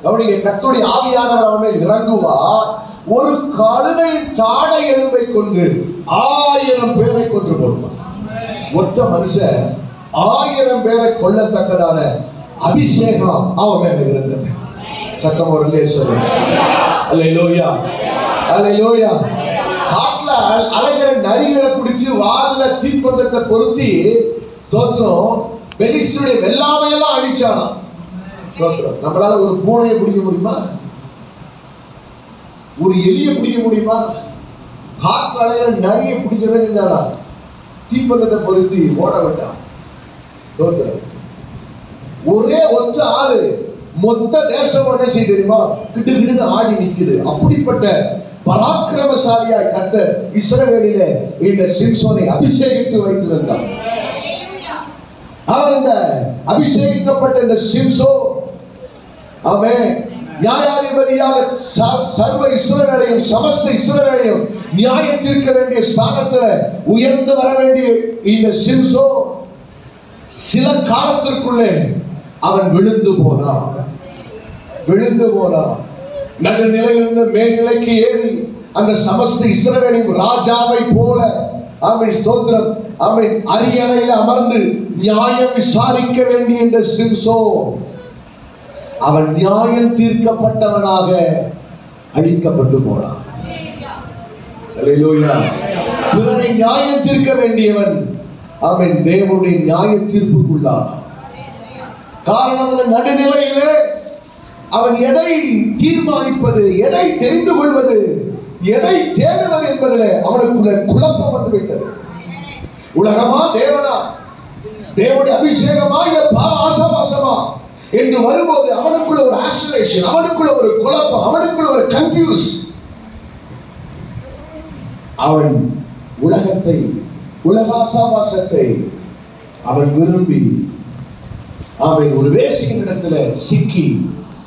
அவனுடைய கர்த்தருடைய ஆவியானவர் அவன் மேல் இறங்குவார். ஒரு கழுதையின் தாடை எலும்பை கொண்டு 1000 பேரை கொன்று போடுவார். ஒத்த மனுஷன் 1000 பேரை கொல்லத்தக்கதான அபிஷேகம் அவன் மேல இருந்தது. சத்தம் ஒரு சொல்லுங்க. அல்லேலூயா, அல்லேலூயா. காட்டுல அலைகிற நரிகளை பிடிச்சு வால்ல தீப்பந்தத்தை பொருத்தி ஸ்தோத்திரம் பெலிஸ்தருடைய வெள்ளாமையெல்லாம் அடிச்சானா. ஸ்தோத்திரம். நம்மளால ஒரு பூனையை பிடிக்க முடியுமா? ஒரு எலியை பிடிக்க முடியுமா? காட்டுல அலைகிற நரியை பிடிச்சவே இருந்தானா தீப்பந்தத்தை பொருத்தி ஓட விட்டான். ஸ்தோத்திரம். ஒரே ஒற்ற ஆளு மொத்த தேசம் என்ன செய்ய தெரியுமா? கிட்டு கிட்டு ஆடி நிக்குது. அப்படிப்பட்ட பராக்கிரமசாலியாய் கர்த்தர் இஸ்ரவேலிலே இந்த சிம்சோனை அபிஷேகித்து வைத்திருந்தார். அவர் இந்த அபிஷேகிக்கப்பட்ட இந்த சிம்சோன் அவன் நியாயாதிபதியாக சர்வ இஸ்ரவேலையும் சமஸ்த இஸ்ரவேலையும் நியாயம் தீர்க்க வேண்டிய ஸ்தானத்தில் உயர்ந்து வர வேண்டிய இந்த சிம்சோன் சில காலத்திற்குள்ளே அவன் விழுந்து போனான். நடுநிலையிலிருந்து மேல்நிலைக்கு ஏறி அந்த சமஸ்த இஸ்ரவேலின் ராஜாவை போல அவன் ஸ்தோத்திரம் அவன் அரியணையில் அமர்ந்து நியாயம் விசாரிக்க வேண்டிய இந்த சிம்சோன் அவன் நியாயம் தீர்க்கப்பட்டவனாக அழிக்கப்பட்டு போனான். அல்லேலூயா. பிறரை நியாயம் தீர்க்க வேண்டியவன் அவன் தேவனுடைய நியாய தீர்ப்புக்குள்ளான். காரணம் அந்த நடுநிலையிலே அவன் எதை தீர்மானிப்பது, எதை தெரிந்து கொள்வது, எதை தேடுவது என்பதிலே அவனுக்குள்ள குழப்பம் வந்து விட்டது. உலகமா தேவனா, தேவனுடைய அபிஷேகமா இல்ல பாவ ஆசாபாசமா, என்று வரும்போது அவனுக்குள்ள ஒரு ஆஸ்பிரேஷன், அவனுக்குள்ள ஒரு குழப்பம், அவனுக்குள்ள ஒரு கன்ஃபியூஸ். அவன் உலகத்தை, உலகாசாவாசத்தை அவன் விரும்பி அவன் ஒரு வேசியின் இடத்துல சிக்கி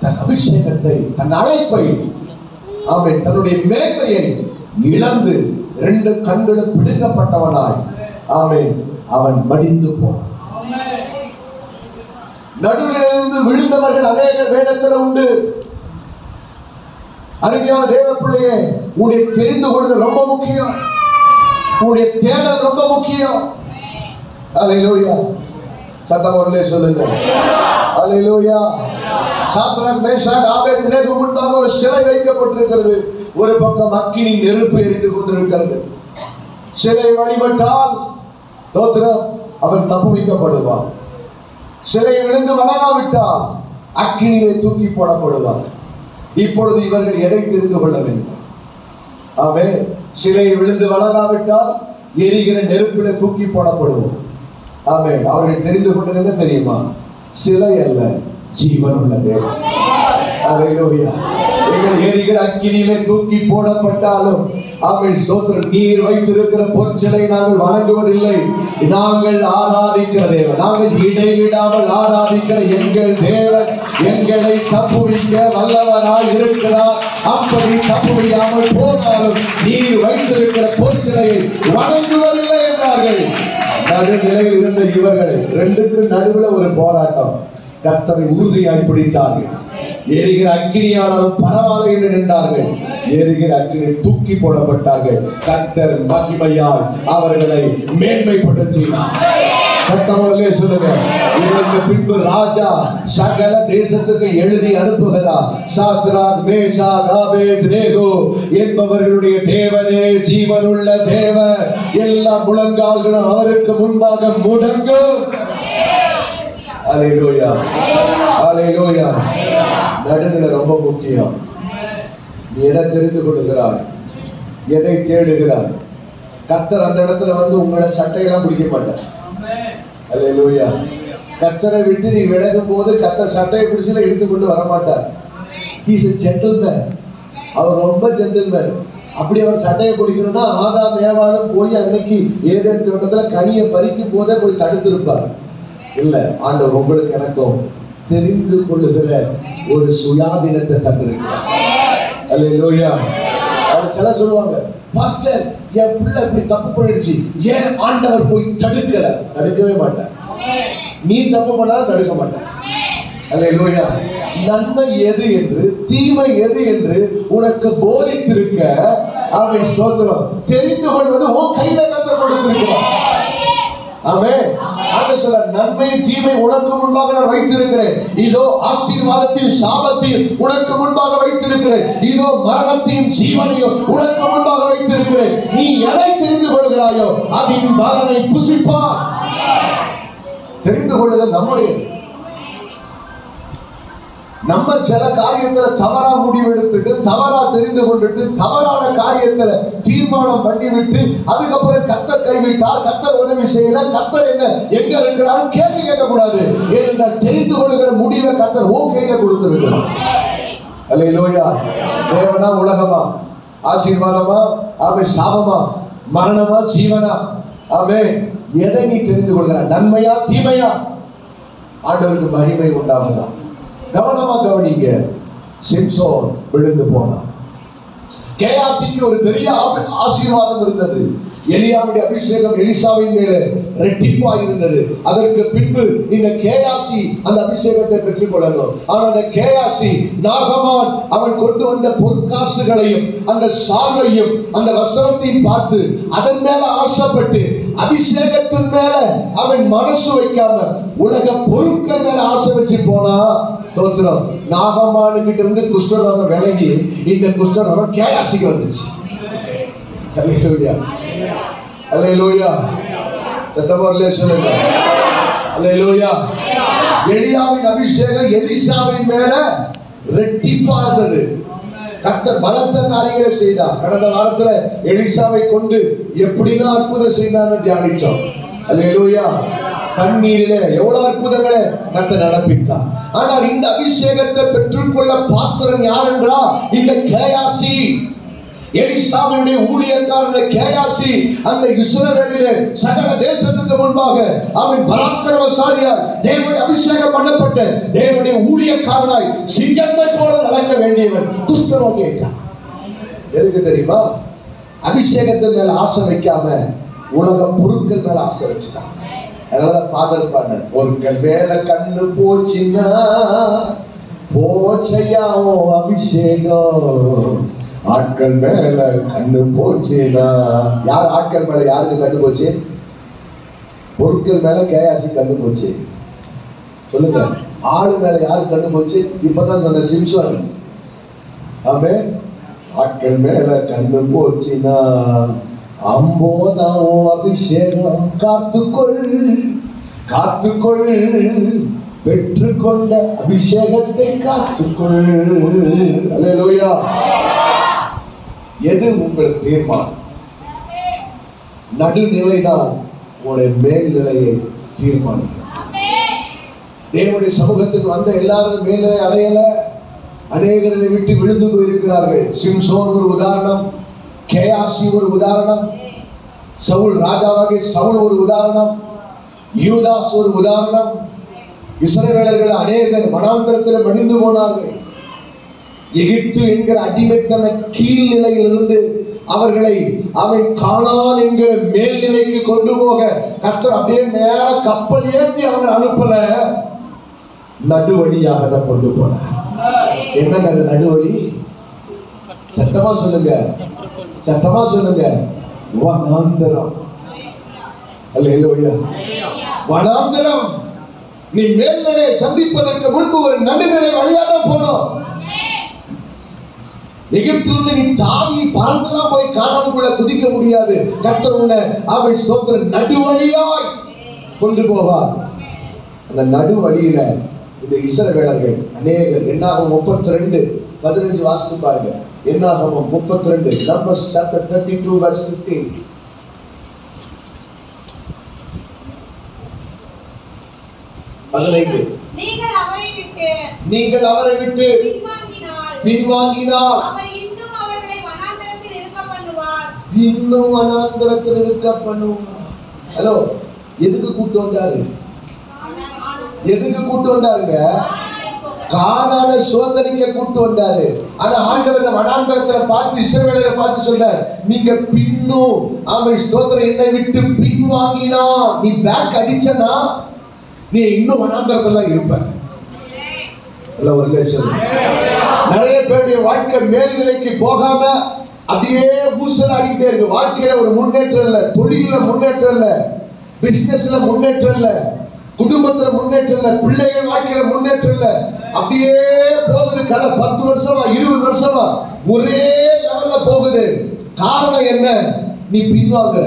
தன் அபிஷேகத்தை, தன் அழைப்பை, அவன் தன்னுடைய மேன்மையை இழந்து 2 கண்களும் பிடுங்கப்பட்டவனாய் அவன் மடிந்து போனான். நடுவிலிருந்து விழுந்தவர்கள் அநேக வேதத்தில் உண்டு. அருமையான தேவ பிள்ளையே, உன்னுடைய தெரிந்து கொள்வது ரொம்ப முக்கியம், உன்னுடைய தேடல் ரொம்ப முக்கியம். அல்லேலூயா. சத்தம் வரலே சொல்லுங்க. அல்லேலூயா. சாத்ராக், மேஷாக், ஆபேத்நேகோ முன்பாக ஒரு சிலை வைக்கப்பட்டிருக்கிறது. ஒரு பக்கம் அக்கினி நெருப்பு எரிந்து கொண்டிருக்கிறது. சிலை வழிபட்டால் தோத்திரம் அவன் தப்பு வைக்கப்படுவான். சிலை விழுந்து வளராவிட்டால் அக்கினியிலே தூக்கி போடப்படுவார். இப்பொழுது இவர்கள் எதை தெரிந்து கொள்ள வேண்டும்? ஆமென். சிலை விழுந்து வளராவிட்டால் எரிகிற நெருப்பிலே தூக்கி போடப்படுவோம். ஆமென். அவர்கள் தெரிந்து கொண்டது என்ன தெரியுமா? சிலை அல்ல, ஜீவன் உள்ள தேவன். அல்லேலூயா. எங்கள் எரிகிற அக்கினியிலே தூக்கி போடப்பட்டாலும் ஆமென் ஸ்தோத்திரம், நீர் வைத்திருக்கிற பொற்சிலை நாங்கள் வணங்குவதில்லை. நாங்கள் ஆராதிக்கிற தேவன், நாங்கள் இடைவிடாமல் ஆராதிக்கிற எங்கள் தேவன் எங்களை தப்புவிக்க வல்லவராய் இருக்கிறார். அப்படி தப்புவியாமல் போனாலும் நீர் வைத்திருக்கிற பொற்சிலையை வணங்குவதில்லை என்றார்கள். நடுநிலையில் இருந்த இவர்கள் 2க்கு நடுவில் ஒரு போராட்டம். கர்த்தரை உறுதியாய் பிடித்தார்கள். எரிகிற அக்கினியானாலும் பரவாயில்லை என்று நின்றார்கள். எரிகிற அக்கினி தூக்கி போடப்பட்டார்கள். கர்த்தர் மகிமையால் அவர்களை மேன்மைப்படுத்தினார். சத்தமர்களே சொல்லுங்க. இதற்கு பின்பு ராஜா சகல தேசத்துக்கு எழுதி அனுப்புகிறார். சாத்ராக், மேஷாக், ஆபேத்நேகோ என்பவர்களுடைய தேவனே ஜீவனுள்ள தேவன், எல்லா முழங்கால்களும் அவருக்கு முன்பாக முடங்கும். அல்லேலூயா. அல்லேலூயா. நடுநிலை ரொம்ப முக்கியம். நீ எதை தெரிந்து கொள்ளுகிறாய், எதை தேடுகிறாய்? கர்த்தர் அந்த இடத்துல வந்து உங்களை சட்டையெல்லாம் பிடிக்க மாட்டார். அல்லேலூயா. கர்த்தரை விட்டு நீ விலகும் போது கர்த்தர் சட்டையை பிடிச்சுல இழுத்து கொண்டு வரமாட்டார். He is a gentleman. அவர் ரொம்ப ஜென்டில்மேன். அப்படி அவர் சட்டையை பிடிக்கணும்னா ஆதாம் ஏவாளும் போய் அன்னைக்கு ஏதேன் தோட்டத்துல கனியை பறிக்கும் போதே போய் தடுத்திருப்பார். இல்ல, ஆண்டவர் உங்களுக்கு எனக்கும் தெரிந்து கொள்ளுகிற ஒரு சுயாதீனத்தை தந்திருக்கிறார். அல்லேலூயா. அவர் சில சொல்லுவாங்க, பாஸ்டர் என் பிள்ளை இப்படி தப்பு பண்ணிடுச்சு, ஏன் ஆண்டவர் போய் தடுக்கல? தடுக்கவே மாட்டார். நீ தப்பு பண்ணாலும் தடுக்க மாட்டார். அல்லேலூயா. நன்மை எது என்று தீமை எது என்று உனக்கு போதித்திருக்க அவன் ஸ்தோத்திரம் தெரிந்து கொள்வது உன் கையில கர்த்தர் கொடுத்திருக்கிறார். ஆமென். அந்த சொல்ல நன்மை தீமை உனக்கு முன்பாக நான் வைத்திருக்கிறேன். இதோ ஆசீர்வாதத்தையும் சாபத்தையும் உனக்கு முன்பாக வைத்திருக்கிறேன். இதோ மரணத்தையும் ஜீவனையும் உனக்கு முன்பாக வைத்திருக்கிறேன். நீ எதை தெரிந்து கொள்கிறாயோ அதன் பலனை புசிப்பார். தெரிந்து கொள்ளுதல் நம்முடையது. நம்ம சில காரியத்துல தவறா முடிவெடுத்துட்டு, தவறா தெரிந்து கொண்டுட்டு, தவறான காரியத்துல தீர்மானம் பண்ணிவிட்டு, அதுக்கப்புறம் கர்த்தர் கைவிட்டார், கர்த்தர் உதவி செய்யல, கர்த்தர் என்ன எங்க இருக்கிறாரு கேள்வி கேட்க கூடாது. ஏனென்றால் தெரிந்து கொள்கிற முடிவை கர்த்தர் உன் கையில கொடுத்திருக்கிறார். அல்லேலூயா. தேவனா உலகமா, ஆசீர்வாதமா, ஆமென், சாபமா, மரணமா, ஜீவனா, ஆமென், எதை நீ தெரிந்து கொள்கிறாய்? நன்மையா தீமையா? ஆண்டவருக்கு மகிமை உண்டாகுதா? கவனமா கவனிங்க. சிம்சோன் விழுந்து போனான். கேயாசிக்கு ஒரு பெரிய ஆசீர்வாதம் இருந்தது. எலியாவுடைய அபிஷேகம் எலிசாவின் மேலே ரெட்டிப்பாக இருந்தது. அதற்கு பின்பு இந்த கேயாசி அந்த அபிஷேகத்தை பெற்றுக் கொள்ளணும். ஆனால் அந்த கேயாசி நாகமான் அவன் கொண்டு வந்த பொற்காசுகளையும் அந்த சால்வையும் அந்த வஸ்திரத்தையும் பார்த்து அதன் மேல ஆசைப்பட்டு அபிஷேகத்தின் மேல அவன் மனசு வைக்காம உலக பொருட்கள் மேல ஆசை வச்சு போனா தோத்திரம் நாகமானுகிட்ட இருந்து குஷ்டரோகம் விலகி இந்த குஷ்டரோகம் கேயாசிக்கு வந்துச்சு. அல்லேலூயா. அல்லேலூயா. சத்தமோர்லே சொல்லுங்க. அல்லேலூயா. எலியாவின் அபிஷேகம் எலிசாவின் மேல ரெட்டிப்பா இருந்தது. கர்த்தர் பலத்த காரியங்களை செய்தார். கடந்த வாரத்துல எலிசாவை கொண்டு எப்படிலாம் அற்புதம் செய்தார்னு தியானிச்சோம். அல்லேலூயா. தண்ணீரிலே எவ்வளவு அற்புதங்களை கர்த்தர் நடப்பித்தார். ஆனால் இந்த அபிஷேகத்தை பெற்றுக்கொள்ள பாத்திரம் யார் என்றால் இந்த கேயாசி, எலிசாவினுடைய ஊழியக்காரன் கேயாசி. அந்த இஸ்ரவேலிலே சகல தேசத்துக்கு முன்பாக அவன் பராக்கிரமசாலியாய் தேவனுடைய அபிஷேகம் பண்ணப்பட்ட தேவனுடைய ஊழியக்காரனாய் சிங்கத்தை போல நடக்க வேண்டியவன் குஷ்டரோகியான். எதுக்கு தெரியுமா? அபிஷேகத்தின் மேல ஆசை வைக்காம உலக பொருட்கள் மேல ஆசை வச்சுட்டான். அதனால ஃபாதர் பண்ண பொருட்கள் மேல கண்ணு போச்சுன்னா போச்சையாவோ அபிஷேகம், ஆட்கள் மேல கண்ணு போச்சுன்னா. யார் ஆட்கள் மேல யாருக்கு கண்ணு போச்சு? பொருட்கள் மேல கேயாசி கண்ணு போச்சு. சொல்லுங்க, ஆளு மேல யாரு கண்ணு போச்சு? இப்பதான் சொன்ன சிம்சன். ஆமே, ஆட்கள் மேல கண்ணு போச்சுன்னா அம்போதாவோ அபிஷேகம், காத்துக்கொள் காத்துக்கொள், பெற்றுக்கொண்ட அபிஷேகத்தை காத்துக்கொள். அல்லேலூயா. எது உங்கள் தீர்மானம்? நடுநிலைதான் உங்களுடைய மேல்நிலையை தீர்மானிக்கும். தேவனுடைய சமூகத்துக்கு வந்த எல்லாரும் மேல்நிலை அடையல, அநேகரை விட்டு விழுந்து போயிருக்கிறார்கள். சிம்சோன் ஒரு உதாரணம், கேயாசி ஒரு உதாரணம், சவுல் ராஜாவாகிய சவுல் ஒரு உதாரணம், யூதாஸ் ஒரு உதாரணம். இஸ்ரவேலர்கள் அநேகர் வனாந்தரத்தில் மடிந்து போனார்கள். எகிப்து என்கிற அடிமைத்தன கீழ்நிலையிலிருந்து அவர்களை அவன் கானான் என்கிற மேல்நிலைக்கு கொண்டு போக கர்த்தர் அப்படியே நேர கப்பல் ஏற்றி அவங்க அனுப்பல, நடுவழியாக தான் கொண்டு போனார். என்னங்க அந்த நடுவழி? சத்தமா சொல்லுங்க, சத்தமா சொல்லுங்க, வனாந்தரம். அல்லேலூயா. வனாந்தரம். நீ மேல்நிலையை சந்திப்பதற்கு முன்பு ஒரு நடுநிலை வழியாக தான் போனோம். எகிப்திலிருந்து நீ தாவி பறந்துதான் போய் கானானுக்குள்ள குதிக்க முடியாது. கர்த்தர் உன்னை அவன் ஸ்தோத்திர நடுவழியாய் கொண்டு போவார். அந்த நடுவழியில இந்த இஸ்ரவேலர்கள் அநேகர். என்னாகும் 32:15 வாசித்து பாருங்க. என்னாகும் 32, நம்பர்ஸ் சாப்டர் 32 verse 15. நீங்கள் அவரை விட்டு பின்வாங்கினார், இன்னும் வனாந்தரத்தில் இருக்க பண்ணுவார். ஹலோ, எதுக்கு கூட்டு வந்தாரு? எதுக்கு கூட்டு வந்தாருங்க? கானான சுதந்தரிக்க கூட்டு வந்தாரு. ஆனா ஆண்டவர் வனாந்தரத்துல பார்த்து இஸ்ரவேலரை பார்த்து சொல்றார், நீங்க பின்னும் அவன் ஸ்தோத்திரம் என்னை விட்டு பின்வாங்கினா, நீ பேக் அடிச்சனா நீ இன்னும் வனாந்தரத்துல இருப்ப. நிறைய பேருடைய வாழ்க்கை மேல்நிலைக்கு போகாம அப்படியே ஊசலாடிக்கிட்டே இருக்கு. வாழ்க்கையில ஒரு முன்னேற்றம் இல்ல, தொழில முன்னேற்றம் இல்ல, பிசினஸ்ல முன்னேற்றம் இல்ல, குடும்பத்துல முன்னேற்றம் இல்ல, பிள்ளைகள் வாழ்க்கையில முன்னேற்றம் இல்ல. அப்படியே போகுது கதை. 10 வருஷமா 20 வருஷமா ஒரே லெவல்ல போகுது. காரணம் என்ன? நீ பின்வாங்குற.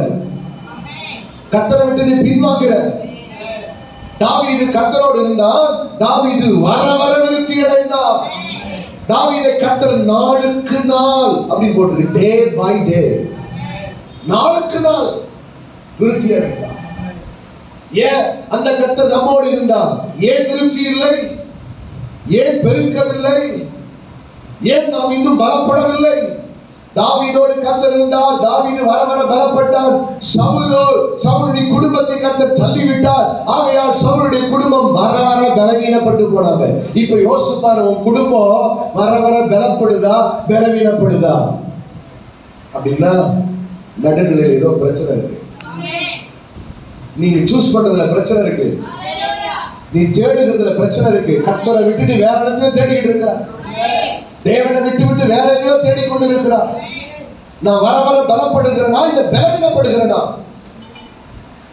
கர்த்தரை விட்டு நீ பின்வாங்குற. தாவீது கர்த்தரோடு இருந்தான். தாவீது வர வர விருத்தி அடைந்தான். தாவீதை கர்த்தர் நாளுக்கு நாள் அப்படி போட்டிருக்கு, டே பை டே, நாளுக்கு நாள் விருத்தி அடைந்தான். ஏன் அந்த கர்த்தர் நம்மோடு இருந்தார்? ஏன் விருத்தி இல்லை? ஏன் பெருக்கவில்லை? ஏன் நாம் இன்னும் பலப்படவில்லை? தாவீதோடு கர்த்தர் இருந்தார். தாவீது வர வர பலப்பட்டார். சவுலுடைய குடும்பத்தை கர்த்தர் தள்ளிவிட்டார். ஆகையால் சவுலுடைய குடும்பம் வர வர பலவீனப்பட்டு போனாங்க. இப்ப யோசிப்பாரு, உன் குடும்பம் வர வர பலப்படுதா பலவீனப்படுதா? அப்படின்னா நடுநிலையில் ஏதோ பிரச்சனை இருக்கு. நீங்க சூஸ் பண்றதுல பிரச்சனை இருக்கு, நீ தேடுகிறதுல பிரச்சனை இருக்கு. கர்த்தரை விட்டுட்டு வேற இடத்துல தேடிக்கிட்டு இருக்க, தேவனை விட்டு விட்டு வேற எதையோ தேடிக்கொண்டு இருக்கிறார். நான் வர வர பலப்படுகிறேனா இல்ல பலவீனப்படுகிறேனா?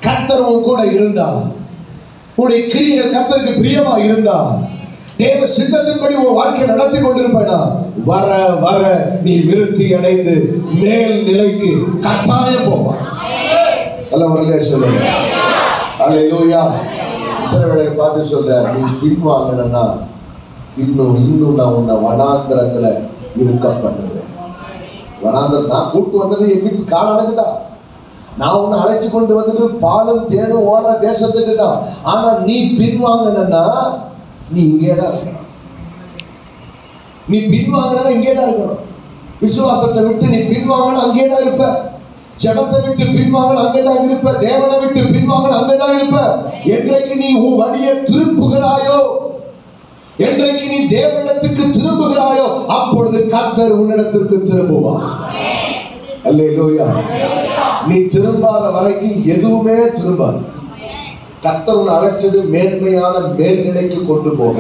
கர்த்தர் உன் கூட இருந்தா, உன்னுடைய கிரியைகள் கர்த்தருக்கு பிரியமா இருந்தா, தேவ சித்தத்தின்படி உன் வாழ்க்கை நடத்தி கொண்டிருப்பேனா, வர வர நீ விருத்தி அடைந்து மேல் நிலைக்கு கட்டாயம் போவான். அல்ல ஒரு சொல்லுங்க, அல்லேலூயா. இஸ்ரவேலை பார்த்து சொல்ல, நீ பின்வாங்கினா இன்னும் நான் உன்னை வனாந்தரத்துல இருக்க பண்ணுவேன். வனாந்தரம் நான் கூட்டு வந்தது எகிப்து கானானுக்குதான். நான் உன்னை அழைச்சு கொண்டு வந்தது பாலும் தேனும் ஓடுற தேசத்துக்கு தான். ஆனா நீ பின்வாங்கினா நீ இங்கேதான் இருக்கணும். நீ பின்வாங்கினா இங்கேதான் இருக்கணும். விசுவாசத்தை விட்டு நீ பின்வாங்கினா அங்கேதான் இருப்ப. ஜபத்தை விட்டு பின்வாங்க அங்கேதான் இருப்ப. தேவனை விட்டு பின்வாங்க அங்கேதான் இருப்ப. என்றைக்கு நீ உன் வழியை திருப்புகிறாயோ, என்றைக்கு நீ தேவனிடத்துக்கு திரும்புகிறாயோ, அப்பொழுது கர்த்தர் உன்னிடத்திற்கு திரும்புவார். அல்லேலூயா. நீ திரும்பாத வரைக்கும் எதுவுமே திரும்பாது. கர்த்தர் உன்னை அழைச்சது மேன்மையான மேல்நிலைக்கு கொண்டு போக.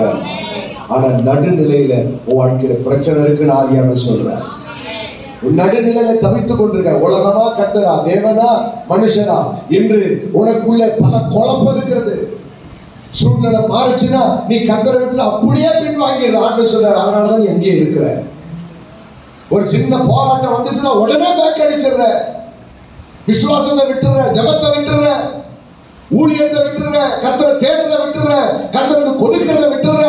ஆனா நடுநிலையில உன் வாழ்க்கையில பிரச்சனை இருக்குன்னு ஆவியானவர் சொல்றேன். நடுநிலையில தவித்துக் கொண்டிருக்க, உலகமா கர்த்தரா தேவனா மனுஷனா என்று உனக்குள்ள பல குழப்பம் இருக்கிறது. சூழ்நிலை மாறுச்சுன்னா நீ கர்த்தரை விட்டு அப்படியே பின்வாங்கிடுற. ஆண்டு சொல்றாரு, அதனாலதான் நீ அங்கேயே இருக்கிற. ஒரு சின்ன போராட்டம் வந்துச்சுன்னா உடனே பேக் அடிச்சிடுற. விசுவாசத்தை விட்டுற, ஜபத்தை விட்டுற, ஊழியத்தை விட்டுற, கர்த்தரை தேடுறதை விட்டுற, கர்த்தருக்கு கொடுக்கிறத விட்டுற.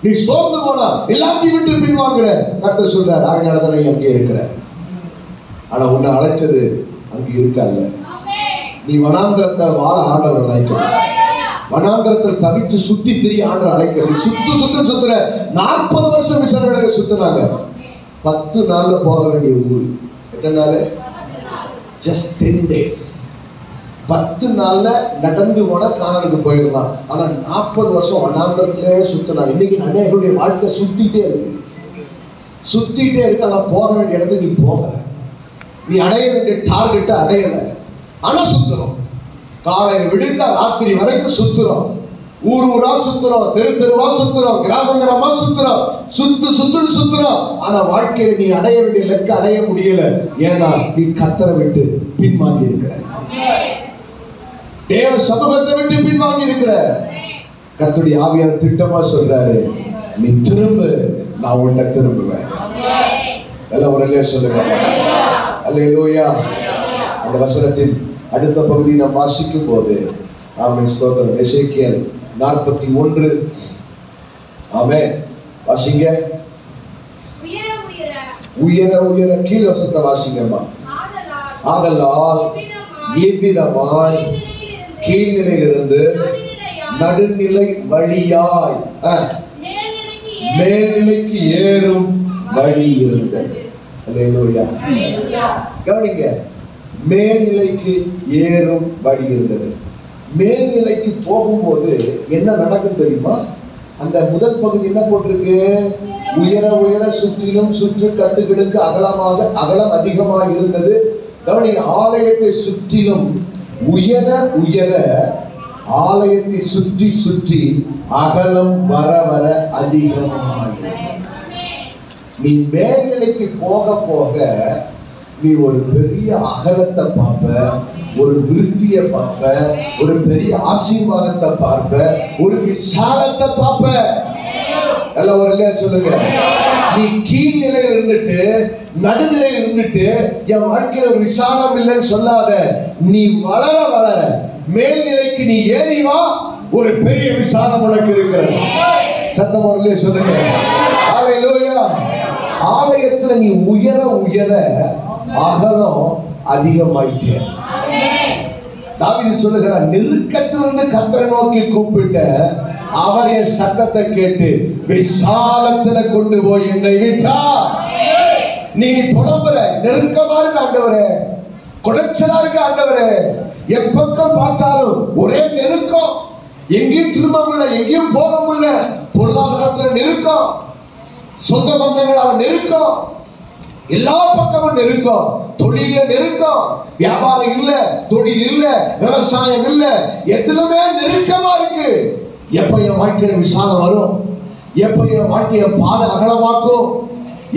நீ சோர்ந்து போனா எல்லாத்தையும் விட்டு பின்வாங்குற. கர்த்தர் சொல்றார், அதனாலதான் நீ அங்கே இருக்கிற. ஆனா உன்னை அழைச்சது அங்க இருக்கால. நீ வனாந்திரத்தை வாழ ஆண்டவர் அழைக்கணும். வனாந்திரத்தில் தவிச்சு சுத்தி திரிய ஆண்டவர் அழைக்கணும். சுத்துற 40 வருஷம் மிஷனரிகளை சுத்தினாங்க. 10 நாள்ல போக வேண்டிய ஊர் எத்தனை நாள்? just 10 days. 10 நாள்ல நடந்து போனா கானானுக்கு போயிடலாம். ஆனா 40 வருஷம் வனாந்திரத்திலே சுத்தினா. இன்னைக்கு அநேகருடைய வாழ்க்கை சுத்திட்டே இருக்கு. ஆனா போக வேண்டிய இடத்துக்கு நீ போகல. நீ அடைய வேண்டிய டார்கெட்டை அடையல. ஆனா சுத்துறோம். காலையை விடுத்தா ராத்திரி வரைக்கும் சுத்துறோம். ஊர் ஊரா சுத்துறோம், தெருவா சுத்துறோம், கிராமமா சுத்துறோம், சுத்துறோம். ஆனா வாழ்க்கையில நீ அடைய வேண்டிய இலக்கை அடைய முடியல. ஏன்னா நீ கர்த்தரை விட்டு பின்வாங்கி இருக்கிற. தேவ சமூகத்தை விட்டு பின்வாங்கி இருக்கிற. கர்த்தருடைய ஆவியானவர் திட்டமா சொல்றாரு, நீ திரும்ப, நான் உன்னை திரும்புவேன். எல்லாம் ஒரு அல்லேலூயா சொல்லுங்க. அல்லேலூயா. அந்த வசனத்தின் அடுத்த பகுதி நாம் வாசிக்கும் போது, ஆமென், ஸ்தோத்திரம். எசேக்கியேல் 41. ஆமென். வாசிங்க. உயர உயர கீழ் வசனத்தை வாசிங்கம்மா. ஆதலால் இவ்விதமாய் கீழ்நிலையிலிருந்து நடுநிலை வழியாய் மேல்நிலைக்கு ஏறும் வழி இருந்தது. அல்லேலூயா. கவனிங்க, மேல்நிலைக்கு ஏறும் வழி இருந்தது. மேல்நிலைக்கு போகும்போது என்ன நடக்கும் தெரியுமா? அந்த முதல் பகுதி என்ன போட்டிருக்கு? உயர உயர சுற்றிலும் சுற்று கட்டுகளுக்கு அகலம் அதிகமாக இருந்தது. கவனிங்க, ஆலயத்தை சுற்றிலும் உயர உயர ஆலயத்தை சுற்றி சுற்றி அகலம் வர வர அதிகமாக. நீ மேல்நிலைக்கு போக போக நீ ஒரு பெரிய அகலத்தை பார்ப்ப, ஒரு விருத்தியை பார்ப்ப, ஒரு பெரிய ஆசீர்வாதத்தை பார்ப்ப, ஒரு விசாலத்தை பார்ப்ப. எல்லாம் ஒரு இல்லையா சொல்லுங்க. நீ கீழ்நிலையில் இருந்துட்டு நடுநிலையில் இருந்துட்டு என் வாழ்க்கையில ஒரு விசாலம் இல்லைன்னு சொல்லாத. நீ வளர வளர மேல்நிலைக்கு நீ ஏறி வா, ஒரு பெரிய விசாலம் உனக்கு இருக்கிறது. சத்தம் ஒரு இல்லையா சொல்லுங்க. அல்லேலூயா. ஆலயத்துல நீ உயர உயர அகலம் அதிகமாயிட்டே. தாவீது சொல்லுகிறார், நெருக்கத்திலிருந்து கர்த்தரை நோக்கி கூப்பிட்ட அவர் என் சத்தத்தை கேட்டு விசாலத்துல கொண்டு போய் என்னை விட்டார். நீ புலம்புற, நெருக்கமா இருக்க ஆண்டவரே, குடைச்சலா இருக்க ஆண்டவரே, எப்பக்கம் பார்த்தாலும் ஒரே நெருக்கம், எங்கேயும் திரும்ப முடியல, எங்கேயும் போக முடியல, பொருளாதாரத்துல நெருக்கம், சொந்த பந்தங்களால நெருக்கம், எல்லா பக்கமும் நெருக்கம், தொழில நெருக்கம், வியாபாரம் இல்ல, தொழில் இல்ல, விவசாயம் இல்ல, எதுலுமே நெருக்கமா இருக்கு. எப்ப என் வாழ்க்கையில விசாலம் வரும்? எப்ப என் வாழ்க்கைய பாதை அகலமாக்கும்?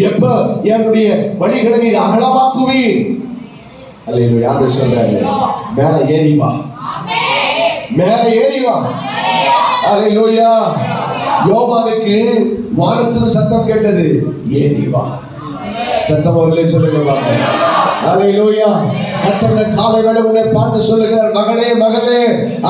எப்ப என்னுடைய வழிகளை நீ அகலமாக்குவி? அல்லேலூயா. ஆண்டவர் சொல்றாரு, மேல ஏறி வா, மேல ஏறி வா. அல்லேலூயா. யோவானுக்கு வானத்துல சத்தம் கேட்டது, ஏறி வா. சத்தம் அவர்களே சொல்லுங்க. அல்லேலூயா. கர்த்தருடைய காலை வேளை உன்னை பார்த்து சொல்லுகிறார், மகனே மகனே,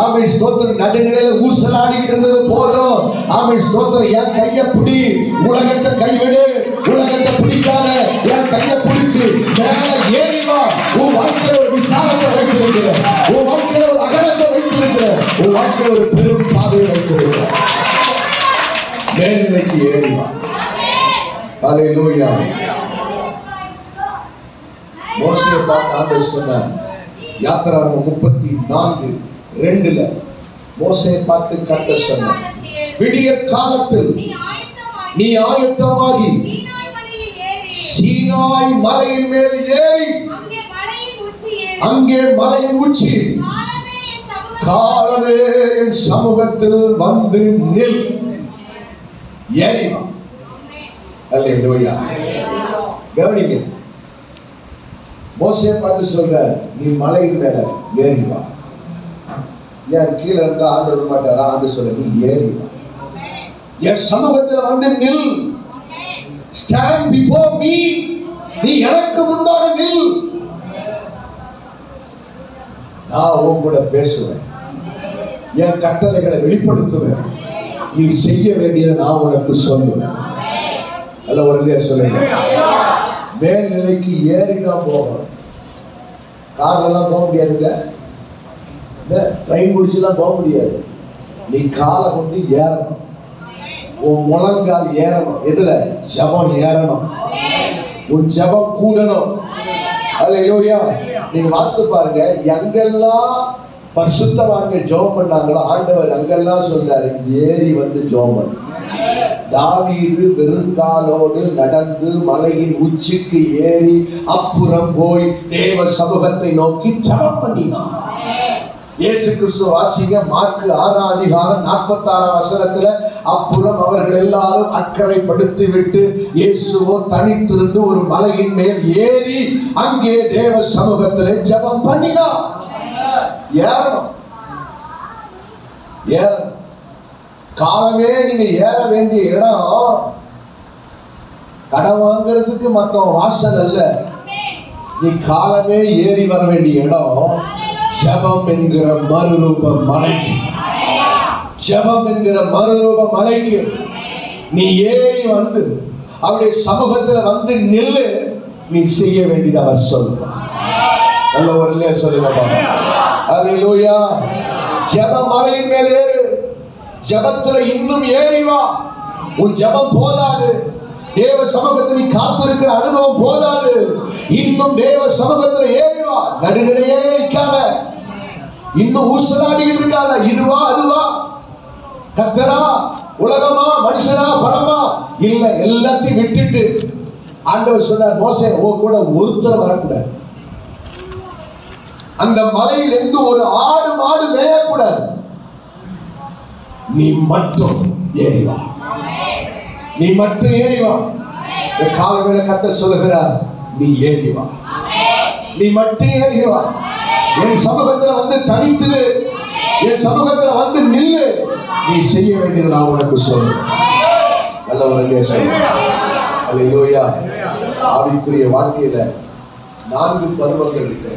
ஆமென் ஸ்தோத்திரம், நடுநிலையில ஊசலாடிக்கிட்டு இருந்தது போதும். ஆமென் ஸ்தோத்திரம், என் கையை பிடி, உலகத்தை கைவிடு, உலகத்தை பிடிக்காத, என் கையை பிடிச்சு மேல ஏறி வா. உன் வாழ்க்கையில ஒரு விசாலம் உனக்கு ஒரு பெரும் பாதையை வைத்திருக்கிறார். மேல்நிலைக்கு ஏறிவா. ஹல்லேலூயா. மோசேயை பார்த்து ஆண்டவர் சொன்னார், யாத்திராகமம் 34:2 மோசேயை பார்த்து கர்த்தர் சொன்னார், விடியற் காலத்தில் நீ ஆயத்தமாகி சீனாய் மலையின் மேல் ஏறி அங்கே மலையின் உச்சி காலமே என் சமூகத்தில் வந்து நில். ஏறிவா. அல்லேலூயா. கவனிங்க, மோசே பார்த்து சொல்றார், நீ மலையின் மேல ஏறிவா. ஏன் கீழே இருந்தா ஆண்டு மாட்டாரா? ஆண்டு சொல்ல, நீ ஏறிவா, என் சமூகத்தில் வந்து நில். Stand before me. நீ எனக்கு முன்பாக நில். நான் உன் கூட பேசுவேன், என் கட்டளைகளை வெளிப்படுத்துவேன், நீ செய்ய வேண்டியதை நான் உனக்கு சொல்லுவேன். அல்ல ஒரு இல்லையா சொல்லுங்க. மேல்நிலைக்கு ஏறிதான் போகணும். கார்ல எல்லாம் போக முடியாதுங்க, ட்ரெயின் முடிச்சுலாம் போக முடியாது. நீ காலை கொண்டு ஏறணும், உன் முழங்கால் ஏறணும். எதுல? ஜெபம் ஏறணும், உன் ஜெபம் கூடணும். அல்லேலூயா. நீங்க வாசித்து பாருங்க, எங்கெல்லாம் பரிசுத்தவான்கள் ஜெபம் பண்ணாங்களோ ஆண்டவர் அங்கெல்லாம் சொல்றாரு, ஏறி வந்து ஜெபம் பண்ணு. தாவீது வெறுங்காலோடு நடந்து மலையின் உச்சிக்கு ஏறி அப்புறம் போய் தேவ சமூகத்தை நோக்கி ஜெபம் பண்ணினான். இயேசு கிறிஸ்து வாசிங்க, மார்க்கு 6:46 அப்புறம் அவர்கள் எல்லாரும் அக்கறைப்படுத்தி விட்டு இயேசுவோ தனித்திருந்து ஒரு மலையின் மேல் ஏறி அங்கே தேவ சமூகத்திலே ஜெபம் பண்ணினார். ஏறணும், ஏறணும். காலமே நீங்க ஏற வேண்டிய இடம் கடன் வாங்கிறதுக்கு மத்தவன் வாசல் அல்ல. நீ காலமே ஏறி வர வேண்டிய இடம் ஜெபம் என்கிற மறுரூப மலைக்கு. ஜெபம் என்கிற மறுரூப மலைக்கு நீ ஏறி வந்து அவருடைய சமூகத்துல வந்து நில்லு. நீ செய்ய வேண்டியது அவர் சொல்லுவார். நல்ல ஒரு இல்லையா சொல்லுங்க. அல்லேலூயா. ஜெபம் மலையின் மேல் ஏறு. ஜெபத்துல இன்னும் ஏறி வா. உன் ஜெபம் போதாது, தேவ சமூகத்தில் நீ காத்திருக்கிற அனுபவம் போதாது, இன்னும் தேவ சமூகத்தில் ஏறி வா. நடுநிலையே இருக்காத, இன்னும் ஊசலாடிகள் இருக்காத. இதுவா அதுவா, கர்த்தரா உலகமா மனுஷனா பணமா இல்ல, எல்லாத்தையும் விட்டுட்டு ஆண்டவர் சொன்னார், மோசே உன் கூட ஒருத்தர் வரக்கூடாது. அந்த மலையில் எங்கு ஒரு ஆடு மாடு மேயக்கூடாது. நீ மட்டும் ஏறிவா, நீ மட்டும் ஏறிவா. இந்த காலவேளை கர்த்தர் சொல்லுகிறார், நீ ஏறிவா, நீ மட்டும் ஏறிவா. என் சமூகத்துல வந்து தனித்துது, என் சமூகத்துல வந்து நில்லு. நீ செய்ய வேண்டியது நான் உனக்கு சொல்றேன். நல்ல ஒரு சொல்றேன். அல்லேலூயா. ஆவிக்குரிய வாழ்க்கையில 4 பருவங்கள் இருக்கு.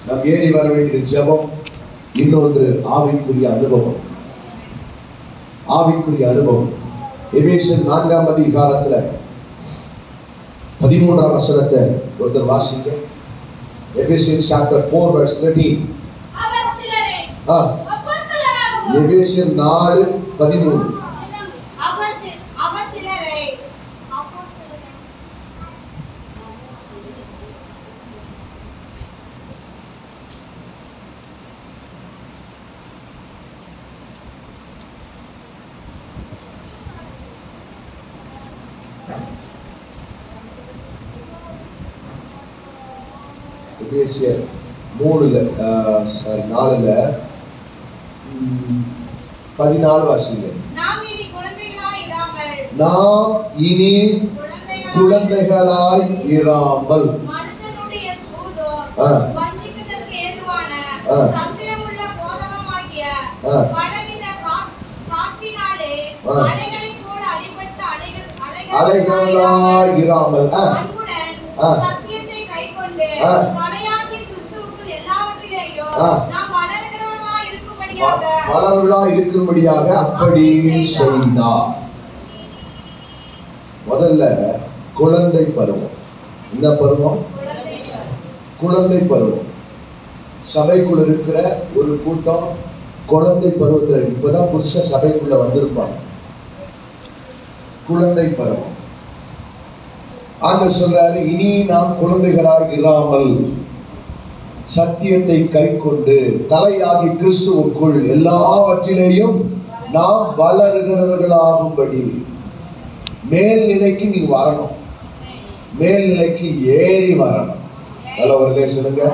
நாம் ஏறி வர வேண்டியது ஜெபம், இன்னொன்று ஆவிக்குரிய அனுபவம். ஆவிக்குரிய அனுபவம். எபேசியர் 4:13 ஒருத்தர் வாசிங்க. எபேசியர் chapter 4:13. எபேசியர் 4:13. எபேசியர் 4:14 வாசிங்க. நாம் இனி குழந்தைகளாய் இராமல் அலைகளாய் இராமல் வளவர்களாய் இருக்கும்படியாக அப்படி செய்தார். முதல்ல குழந்தை பருவம். என்ன பருவம்? குழந்தை பருவம். சபைக்குள் இருக்கிற ஒரு கூட்டம் குழந்தை பருவத்தில் இப்பதான் புதுசா சபைக்குள்ள வந்திருப்பாங்க. குழந்தை பருவம். ஆண்டவர் சொல்றாரு, இனி நாம் குழந்தைகளாக இராமல் சத்தியத்தை கை கொண்டு தலையாகி கிறிஸ்துவுக்குள் எல்லாவற்றிலேயும் நாம் வளருகிறவர்களாகும்படி மேல்நிலைக்கு நீ வரணும். மேல்நிலைக்கு ஏறி வரணும். நல்லவர்களே சொல்லுங்க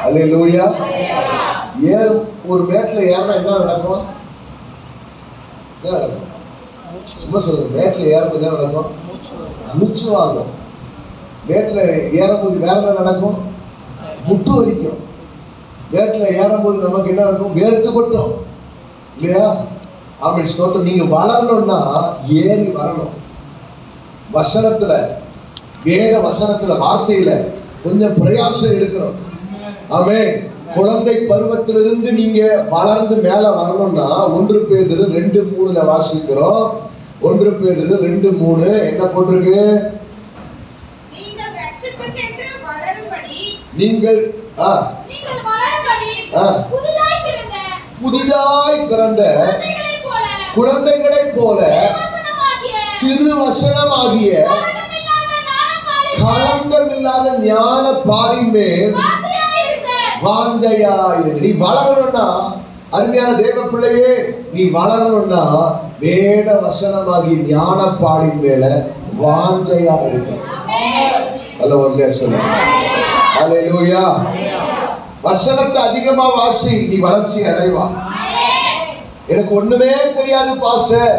அல்லேலூயா. ஒரு மேட்ல ஏறினா என்ன நடக்கும்? என்ன நடக்கும்? சும்மா சொல்லுங்க. மேட்ல ஏறும்போது என்ன நடக்கும்? மூச்சு வாங்கும். மேட்ல ஏறும்போது வேற என்ன நடக்கும்? முட்டு வலிக்கும். மேட்ல ஏறும்போது நமக்கு என்ன இருக்கும்? வேர்த்து கொட்டும் இல்லையா? ஆமென் ஸ்தோத்திரம். நீங்க வளரணும்னா ஏறி வரணும். வசனத்துல, வேத வசனத்துல, வார்த்தையில கொஞ்சம் பிரயாசம் எடுக்கணும். ஆமென். குழந்தை பருவத்திலிருந்து நீங்க வளர்ந்து மேல வரணும்னா 1 பேதுரு 2:3 வாசிக்கிறோம். 1 பேதுரு 2:3 என்ன போட்டிருக்கு? நீங்கள் ரட்சிப்புக்கென்று வளரும்படி நீங்கள் வளரும்படி புதிதாய் பிறந்த குழந்தைகளைப் போல திருவசனமாகிய கலங்கமில்லாத ஞான பாலின் மேல் வாஞ்சையாய். நீ வளரணும்னா, அருமையான தேவ பிள்ளையே, நீ வளரணும்னா வேத வசனமாகிய ஞான பாலின் மேல வாஞ்சையா இருக்கு. அல்லேலூயா சொல்லுங்க. அல்லேலூயா. வசனத்தை அதிகமா வாசி, நீ வளர்ச்சி அடைவா. எனக்கு ஒண்ணுமே தெரியாது பாஸ்டர்,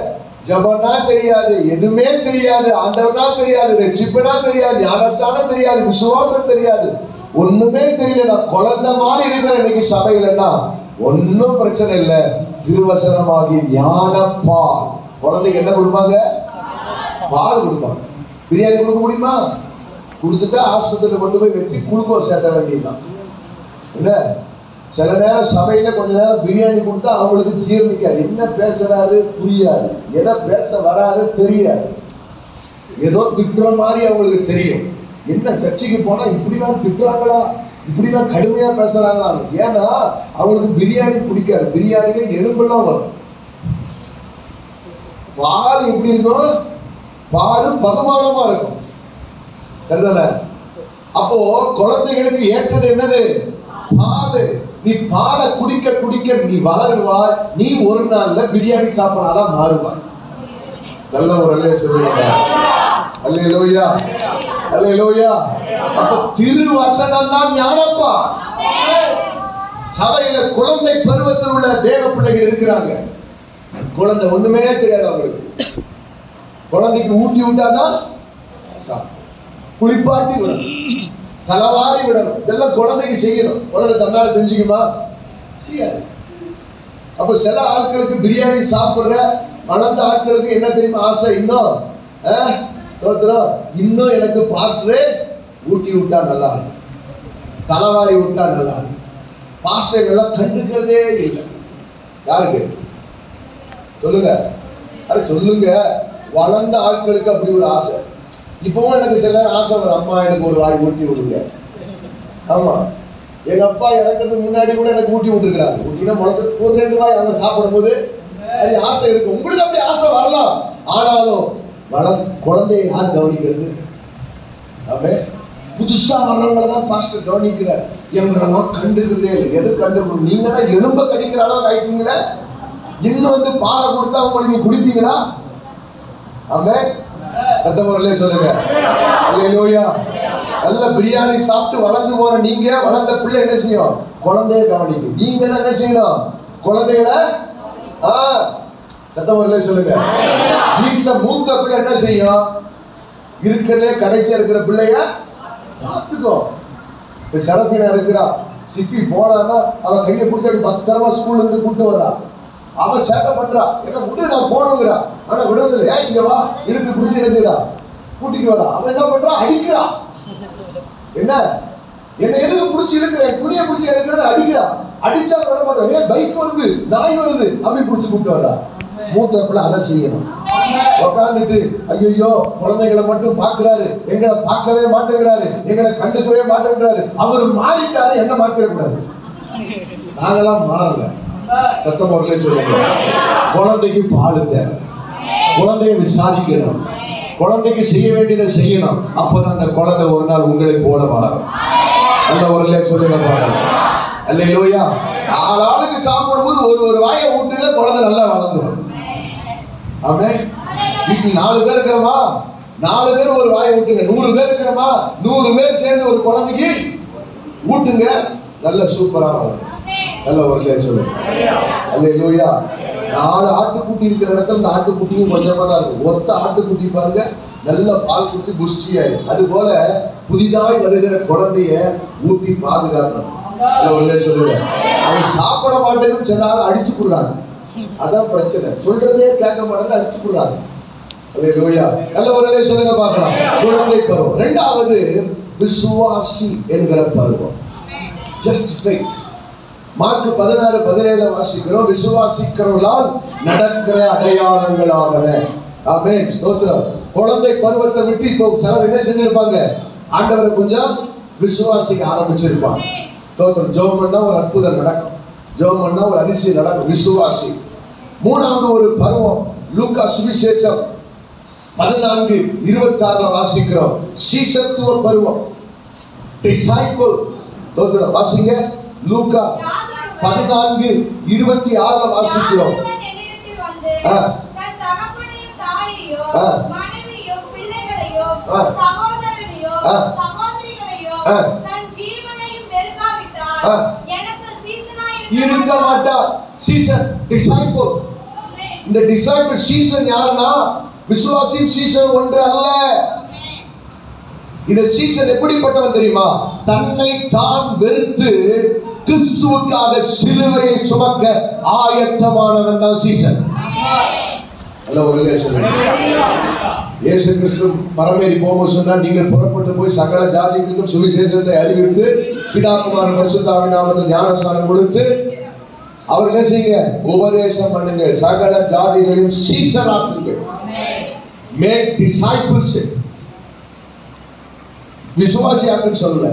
ஜபம்னா தெரியாது, எதுவுமே தெரியாது, ஆண்டவனா தெரியாது, ரட்சிப்புனா தெரியாது, ஞானஸ்தானம் தெரியாது, விசுவாசம் தெரியாது, ஒண்ணுமே தெரியல, நான் குழந்தை மாதிரி இருக்கிற இன்னைக்கு சபையிலன்னா ஒன்னும் பிரச்சனை இல்லை. திருவசனமாகி ஞான பால். குழந்தைக்கு என்ன கொடுப்பாங்க? பால் கொடுப்பாங்க. பிரியாணி கொடுக்க முடியுமா? கொடுத்துட்டா ஆஸ்பத்திரியில் கொண்டு போய் வச்சு குளுக்கோஸ் சேர்த்த வேண்டியதுதான். என்ன சில நேரம் சபையில கொஞ்ச நேரம் பிரியாணி கொடுத்தா அவங்களுக்கு ஜீர்ணிக்காது. என்ன பேசுறாரு புரியாது, எதை பேச வராரு தெரியாது, ஏதோ திட்டுற மாதிரி அவங்களுக்கு தெரியும். என்ன சர்ச்சைக்கு போனா இப்படிதான் திட்டுறாங்களா, இப்படிதான் கடுமையா பேசுறாங்களா? ஏன்னா அவங்களுக்கு பிரியாணி பிடிக்காது. பிரியாணியில எலும்பெல்லாம் வரும். பால் எப்படி இருக்கும்? பால் பகுமானமா இருக்கும். சரிதானே? அப்போ குழந்தைகளுக்கு ஏற்றது என்னது? பால். நீ பாலை குடிக்க குடிக்க நீ வளருவாய். நீ ஒரு நாள்ல பிரியாணி சாப்பிடாதான் மாறுவாய். நல்ல ஒரு அல்லேலூயா சொல்லுங்க. அல்லேலூயா, அல்லேலூயா. அப்ப திருவசனம் தான் ஞானப்பா. சபையில குழந்தை பருவத்தில் உள்ள தேவ பிள்ளைகள் இருக்கிறாங்க. குழந்தை ஒண்ணுமே தெரியாது அவங்களுக்கு. குழந்தைக்கு ஊட்டி விட்டாதான், குளிப்பாட்டி விடணும், தலைவாரி விடணும், இதெல்லாம் குழந்தைக்கு செய்யணும். குழந்தை தன்னால செஞ்சுக்குமா? செய்யாது. அப்ப சில ஆட்களுக்கு பிரியாணி சாப்பிடுற வளர்ந்த ஆட்களுக்கு என்ன தெரியுமா ஆசை? இன்னும் இன்னும் எனக்கு பாஸ்டரே ஊட்டி விட்டா நல்லா இருக்கும், தலைவாரி விட்டா நல்லா இருக்கும். பாஸ்டர்கள்லாம் கண்டுக்கிறதே இல்லை. யாருக்கு சொல்லுங்க? அது சொல்லுங்க. வளர்ந்த ஆட்களுக்கு அப்படி ஒரு ஆசை. இப்பவும் எனக்கு சில ஆசை வரும், அம்மா எனக்கு ஒரு வாய் ஊட்டி விடுங்க. ஆமா, எங்க அப்பா இறக்கிறதுக்கு முன்னாடி கூட எனக்கு ஊட்டி விட்டுருக்கிறாங்க. ஊட்டினா முளைச்சு ஒரு 2 வாய் அவங்க சாப்பிடும் போது அது ஆசை இருக்கும். உங்களுக்கு அப்படி ஆசை வரலாம். ஆனாலும் குழந்தையை யார் கவனிக்கிறது? புதுசா வர்றவங்களை தான் பாஸ்டர் கவனிக்கிறார். எங்களமா கண்டுக்கிறதே இல்லை. எது கண்டுக்கணும்? நீங்க தான் எலும்ப கடிக்கிற அளவுக்கு ஆயிட்டீங்களே. இன்னும் பாலை கொடுத்தா உங்களுக்கு குடிப்பீங்களா? ஆமென். சத்தமரலே சொல்லுங்க. அல்லேலூயா. நல்ல பிரியாணி சாப்பிட்டு வளர்ந்து போற நீங்க, வளர்ந்த பிள்ளை என்ன செய்யும்? குழந்தைய கவனிக்கும். நீங்க தான் என்ன செய்யணும்? குழந்தைகளை சத்தமரலே சொல்லுங்க. வீட்டுல மூத்த பிள்ளை என்ன செய்யும்? இருக்கிறதே கடைசியா இருக்கிற பிள்ளைய பார்த்துக்கோ. இப்ப சரபினா இருக்கிறா, சிப்பி போனான்னா அவன் கையை பிடிச்சி பத்திரமா ஸ்கூல்ல இருந்து கூட்டு வரா. அவன் சேட்டை பண்றா, என்ன விட்டு நான் போனோங்கிறா. ஆனா விடுறது ஏன் இங்க வா, இழுத்து பிடிச்சி என்ன செய்யறா? கூட்டிட்டு வரா. அவன் என்ன பண்றா? அடிக்கிறா. என்ன எதுக்கு பிடிச்சி இழுக்கிற? துணியை பிடிச்சி இழுக்கிற அடிக்கிறா. அடிச்சா வர மாட்டோம். ஏன் பைக் வருது, நாய் வருது, அப்படி பிடிச்சி கூப்பிட்டு வரா. மூத்த பிள்ளை அதை செய்யணும். உட்காந்துட்டு ஐயோ குழந்தைகளை மட்டும் பாக்குறாரு, எங்களை பார்க்கவே மாட்டேங்கிறாரு, எங்களை கண்டுக்கவே மாட்டேங்கிறாரு, அவர் மாறிட்டாரு, என்ன மாத்திர கூடாது. நாங்கெல்லாம் மாறல. சத்தம் அவர்களே சொல்லுங்க. குழந்தைக்கு பால் தேவை, குழந்தையை விசாரிக்கணும், குழந்தைக்கு செய்ய வேண்டியதை செய்யணும். அப்பதான் அந்த குழந்தை ஒரு நாள் உங்களை போல வளரும். நல்ல ஒருலே சொல்லுங்க பாருங்க. அல்லேலூயா. ஆளாளுக்கு சாப்பிடும்போது ஒரு வாயை ஊட்டுங்க, குழந்தை நல்லா வளர்ந்துடும். ஆமென். வீட்டில் 4 பேர் இருக்கிறோமா, 4 பேர் ஒரு வாயை ஊட்டுங்க. 100 பேர் இருக்கிறோமா, 100 பேர் சேர்ந்து ஒரு குழந்தைக்கு ஊட்டுங்க, நல்ல சூப்பரா வளரும். நல்ல ஒருலே சொல்லுங்க. அல்லேலூயா. 4 ஆட்டுக்குட்டி இருக்கிற இடத்துல இந்த ஆட்டுக்குட்டியும் கொஞ்சமா தான் இருக்கும். ஒத்த ஆட்டுக்குட்டி பாருங்க, நல்ல பால் குடிச்சு புஷ்டி ஆயிடும். அது போல புதிதாய் வருகிற குழந்தைய ஊட்டி பாதுகாக்கணும். சொல்லுங்க. அது சாப்பிட மாட்டேங்குன்னு சொன்னாலும் அடிச்சு போடுறாங்க. அதான் பிரச்சனை. சொல்றதே கேட்க மாட்டேன்னு அடிச்சு போடுறாங்க. நல்ல ஒருலே சொல்லுங்க பார்க்கலாம். குழந்தை பருவம். 2வது விசுவாசி என்கிற பருவம். Just faith. மார்க் 16:17 வாசிக்கிறோம். விசுவாசிக்கிறவர்களால் நடக்கிற அடையாளங்களாகன. ஆமென். ஸ்தோத்திரம். குழந்தை பருவத்தை விட்டு இப்போ சிலர் என்ன செஞ்சிருப்பாங்க, ஆண்டவரை கொஞ்சம் விசுவாசிக்க ஆரம்பிச்சிருப்பாங்க. ஸ்தோத்திரம். ஜெபம் பண்ணா ஒரு அற்புதம் நடக்கும், ஜெபம் பண்ணா ஒரு அதிசயம் நடக்கும். விசுவாசி. 3வது ஒரு பருவம் லூக்கா சுவிசேஷம் 14:26 வாசிக்கிறோம். சீசத்துவ பருவம். டிசைபிள். ஸ்தோத்திரம். வாசிங்க. லூக்கா 14:26 வாசிக்கிறோம். இருக்க மாட்டார். Season disciple. இந்த டிசைபிள் சீசன் யாருன்னா விசுவாசியும் சீசன் ஒன்று அல்ல. இந்த சீசன் எப்படிப்பட்டவன் தெரியுமா? தன்னை தான் வெறுத்து கிறிஸ்துவுக்காக சிலுவையை சுமக்க ஆயத்தமானவன் தான் சீசன். இயேசு கிறிஸ்து பரமேறி போகும்போது சொன்னார், நீங்கள் புறப்பட்டு போய் சகல ஜாதிகளுக்கும் சுவிசேஷத்தை அறிவித்து பிதாகுமாரன் பரிசுத்தாவின் நாமத்தில் ஞானஸ்நானம் கொடுத்து அவர் என்ன செய்யுங்க, உபதேசம் பண்ணுங்க, சகல ஜாதிகளையும் சீசராக்குங்க. Make disciples. விசுவாசியாக்குன்னு சொல்லல.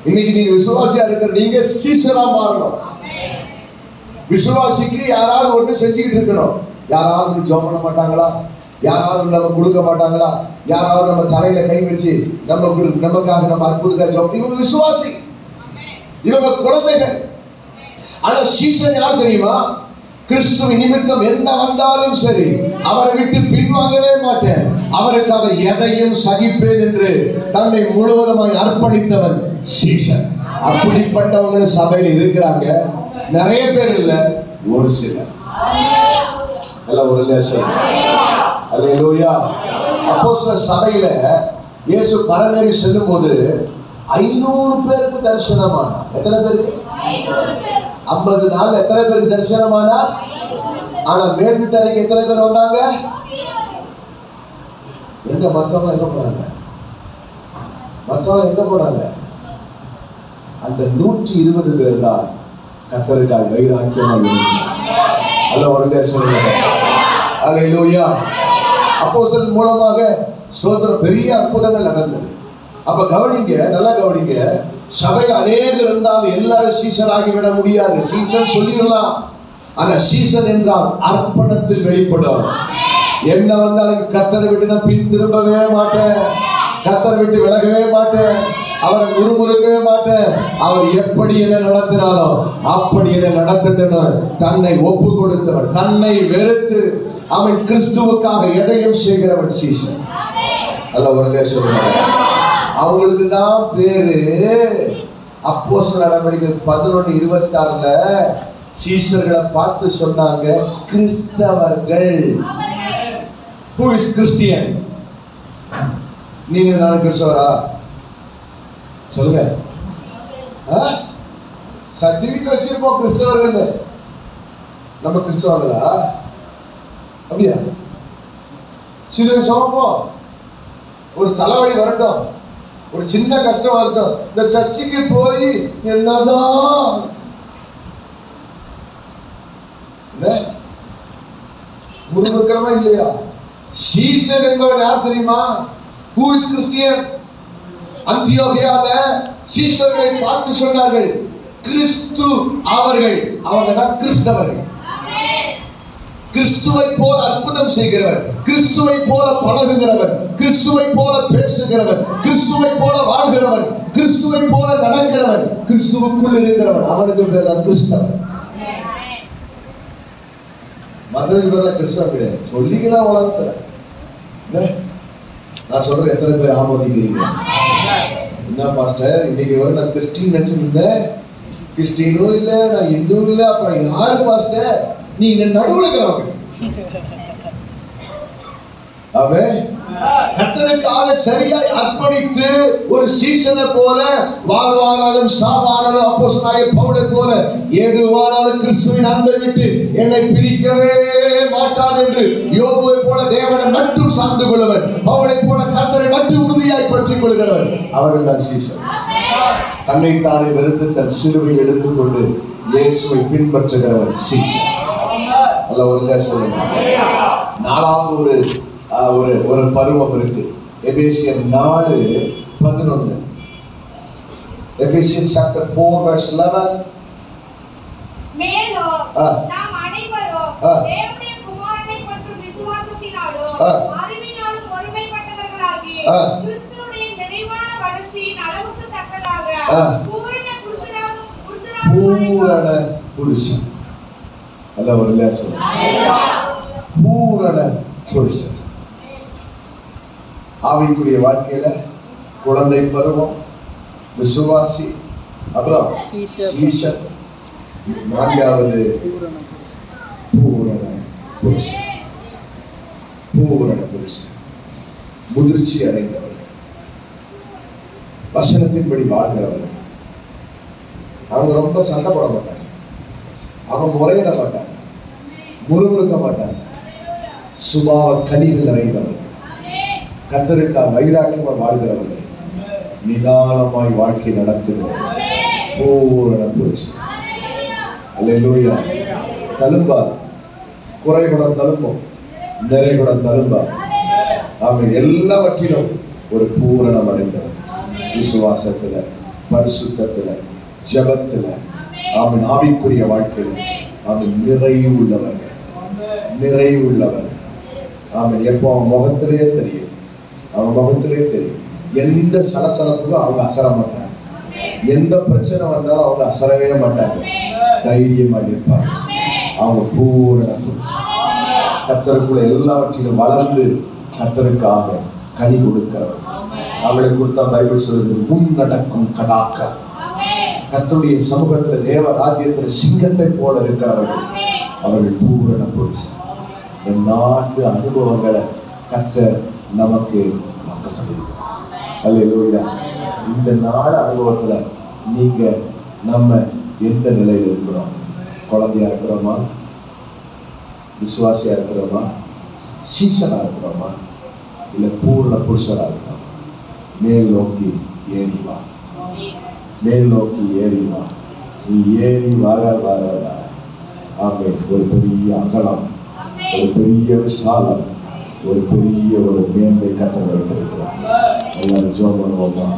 இன்னைக்கு நீங்க விசுவாசியா இருக்கிற நீங்க சீசரா மாறணும். விசுவாசிக்கு யாராவது ஒன்று செஞ்சுக்கிட்டு இருக்கணும். யாராவது ஜெபம் பண்ண மாட்டாங்களா, யாராவது நம்ம கொடுக்க மாட்டாங்களா, யாராவது நம்ம தலையில கை வச்சு நமக்காக நம்ம அற்புதத்தை ஜெபம். இவங்க விசுவாசி, இவங்க குழந்தைகள். ஆனா சீசன் யார் தெரியுமா? கிறிஸ்துவின் நிமித்தம் என்ன வந்தாலும் சரி அவரை விட்டு பின்வாங்கவே மாட்டேன், அவருக்காக எதையும் சகிப்பேன் என்று தன்னை முழுவதுமாய் அர்ப்பணித்தவன் சீசன். அப்படிப்பட்டவங்க சபையில் இருக்கிறாங்க. நிறைய பேர் இல்ல, ஒரு சிலர். அப்போஸ்தலர் சபையில இயேசு பரமேறி செல்லும் போது 500 பேருக்கு தரிசனமானார். எத்தனை பேருக்கு? 50 நாள் எத்தனை பேருக்கு தரிசனமானார்? ஆனா மேல் வீட்டறைக்கு எத்தனை பேர் வந்தாங்க? எங்க மற்றவங்க எங்க போனாங்க? மற்றவங்க எங்க போனாங்க? அந்த 120 பேர் தான் கர்த்தருக்காக வைராக்கியமாக அப்போஸ்தலர் மூலமாக ஸ்தோத்திரம் பெரிய அற்புதங்கள் நடந்தது. அப்ப கவனிங்க, நல்லா கவனிங்க. சபையில் அநேகர் இருந்தாலும் எல்லாரும் சீசன் ஆகிவிட முடியாது. சீசன் சொல்லிடலாம், ஆனா சீசன் என்றால் அர்ப்பணத்தில் வெளிப்படும். என்ன வந்தாலும் கர்த்தரை விட்டு நான் பின் திரும்பவே மாட்டேன், கர்த்தரை விட்டு விலகவே மாட்டேன், அவரை முறுமுறுக்கவே மாட்டேன். அவர் எப்படி என்ன நடத்தினாலும் அப்படி என்ன நடத்தணும். தன்னை ஒப்பு கொடுத்தவன், தன்னை வெறுத்து அவன் கிறிஸ்துவுக்காக எதையும் செய்கிறவன் சீசன். அல்ல ஒரு சொல்லுவாங்க. அவங்களுக்கு தான் பேரு அப்போஸ்தலர் நடவடிக்கைகள் 11:26 சீசர்களை பார்த்து சொன்னாங்க கிறிஸ்தவர்கள். Who is Christian? நீங்க நான் கிறிஸ்தவரா சொல்லுங்க. சர்டிபிகேட் வச்சிருப்போம் கிறிஸ்தவர்கள். நம்ம கிறிஸ்தவர்களா? அப்படியா? சிலுவை சுமப்போம். ஒரு தலைவலி வரட்டும், ஒரு சின்ன கஷ்டம் வரட்டும், இந்த சர்ச்சுக்கு போய் என்னதான் முருகமா இல்லையா? சீசன் என்பவன் யார் தெரியுமா? Who is Christian? அந்தியோகியால சீசர்களை பார்த்து சொன்னார்கள் கிறிஸ்து அவர்கள், அவங்க தான் கிறிஸ்தவர்கள். கிறிஸ்துவை போல அற்புதம் செய்கிறவர், கிறிஸ்துவை போல பழகுகிறவர், கிறிஸ்துவை போல பேசுகிறவர், கிறிஸ்துவை போல வாழ்கிறவர், கிறிஸ்துவை போல நடக்கிறவர், கிறிஸ்துவுக்குள் இருக்கிறவர், அவனுக்கு பேர் தான் கிறிஸ்தவர். மற்றதுக்கு பேர்ல கிறிஸ்தவம் கிடையாது. சொல்லிக்கலாம் உலகத்துல. நான் சொல்றேன், எத்தனை பேர் ஆமோதிக்கிறீங்க? என்ன பாஸ்டர் இன்னைக்கு வரை நான் கிறிஸ்டின் நினைச்சிருந்தேன், கிறிஸ்டினும் இல்ல, நான் இந்துவும் இல்ல, அப்புறம் யாரு பாஸ்டர்? நீங்க நடுவுல இருக்கிறவங்க. கர்த்தருக்காக சரியாய் அர்ப்பணித்து ஒரு சீசனை போல வாழ்வானாலும் சாவானாலும் அப்போஸ்தலனாகிய பவுலை போல ஏதுவானாலும் கிறிஸ்துவின் அன்பை விட்டு என்னை பிரிக்கவே மாட்டான் என்று யோபுவை போல தேவனை மட்டும் சார்ந்து கொள்வர், பவுலை போல கர்த்தரை மட்டும் உறுதியாய் பற்றிக் கொள்கிறவர், அவர்கள் தான் சீசன். தன்னைத்தானே வெறுத்து தன் சிலுவை எடுத்துக்கொண்டு இயேசுவை பின்பற்றுகிறவர் சீசன். சொல்லுங்க. நாலாவது ஒரு பருவம் இருக்கு. எபேசியர் 4:11. Ephesians chapter 4:11. மேலும் நாம் அனைவரும் தேவனுடைய குமாரனை பற்றும் விசுவாசத்தினாலும் அறிவினாலும் ஒருமைப்பட்டவர்களாகி கிறிஸ்துவுடைய நிறைவான வளர்ச்சியின் அளவுக்கு தக்கதாக பூரண புருஷன். பூரண புருஷன். ஆவிக்குரிய வாழ்க்கையில குழந்தை பருவம், விசுவாசி, அப்புறம் சீஷன், நான்காவது பூரண புருஷன். பூரண புருஷன் முதிர்ச்சி அடைந்தவர், வசனத்தின்படி வாழ்கிறவர். அவங்க ரொம்ப சண்டை போட மாட்டாங்க, அவங்க முறையிட மாட்டாங்க, முறுமுறுக்க மாட்டாங்க. சுபாவ கனிகள் நிறைந்தவர்கள், கர்த்தருக்காக வைராக்கியமாய் வாழ்கிறவர்கள், நிதானமாய் வாழ்க்கை நடத்துகிறவர்கள், பூரண புருஷன். அல்லேலூயா. தழும்பார், குறைகுடம் தழும்பும், நிறைகுடம் தழும்பார். ஆமென். எல்லாவற்றிலும் ஒரு பூரணம் அடைந்தவர். விசுவாசத்துல, பரிசுத்தத்துல, ஜெபத்துல, ஆமென், ஆவிக்குரிய வாழ்க்கையில, ஆமென், நிறைவு உள்ளவர்கள், நிறைவு உள்ளவர்கள். ஆமென். எப்போ அவங்க முகத்திலேயே தெரியும், அவங்க முகத்திலேயே தெரியும். எந்த சலசலப்புக்கும் அவங்க அசர மாட்டாங்க, எந்த பிரச்சனை வந்தாலும் அவங்க அசரவே மாட்டாங்க, தைரியமா நிற்பாங்க. அவங்க பூரண புருஷன். கர்த்தருக்குள்ள எல்லாவற்றிலும் வளர்ந்து கர்த்தருக்காக கனி கொடுக்கிறவர். அவளை குறித்த பைபிள் சொல்லுது, முன்னடக்கும் கடாக்கள். கர்த்தருடைய சமூகத்துல, தேவ ராஜ்யத்துல சிங்கத்தை போல இருக்கிறவர்கள், அவர்கள் பூரண புருஷன். 4 அனுபவங்களை கர்த்தர் நமக்கு வாக்குறுதியிருக்கிறார். அல்லேலூயா. இந்த 4 அனுபவத்துல நீங்க நம்ம எந்த நிலையில இருக்கிறோம்? குழந்தையா இருக்கிறோமா? விசுவாசியா இருக்கிறோமா? சீசனா இருக்கிறோமா? இல்ல பூரண புருஷனா இருக்கிறோமா? மேல் நோக்கி ஏறி வா, மேல் நோக்கி ஏறி வா. நீ ஏறி வர வர வர ஆமென், ஒரு பெரிய அகலம், ஒரு பெரிய விசாலம், ஒரு பெரிய ஒரு மேன்மை கர்த்தர் வைத்திருக்கிறார். எல்லாரும் ஜெபம் பண்ணுவோமா?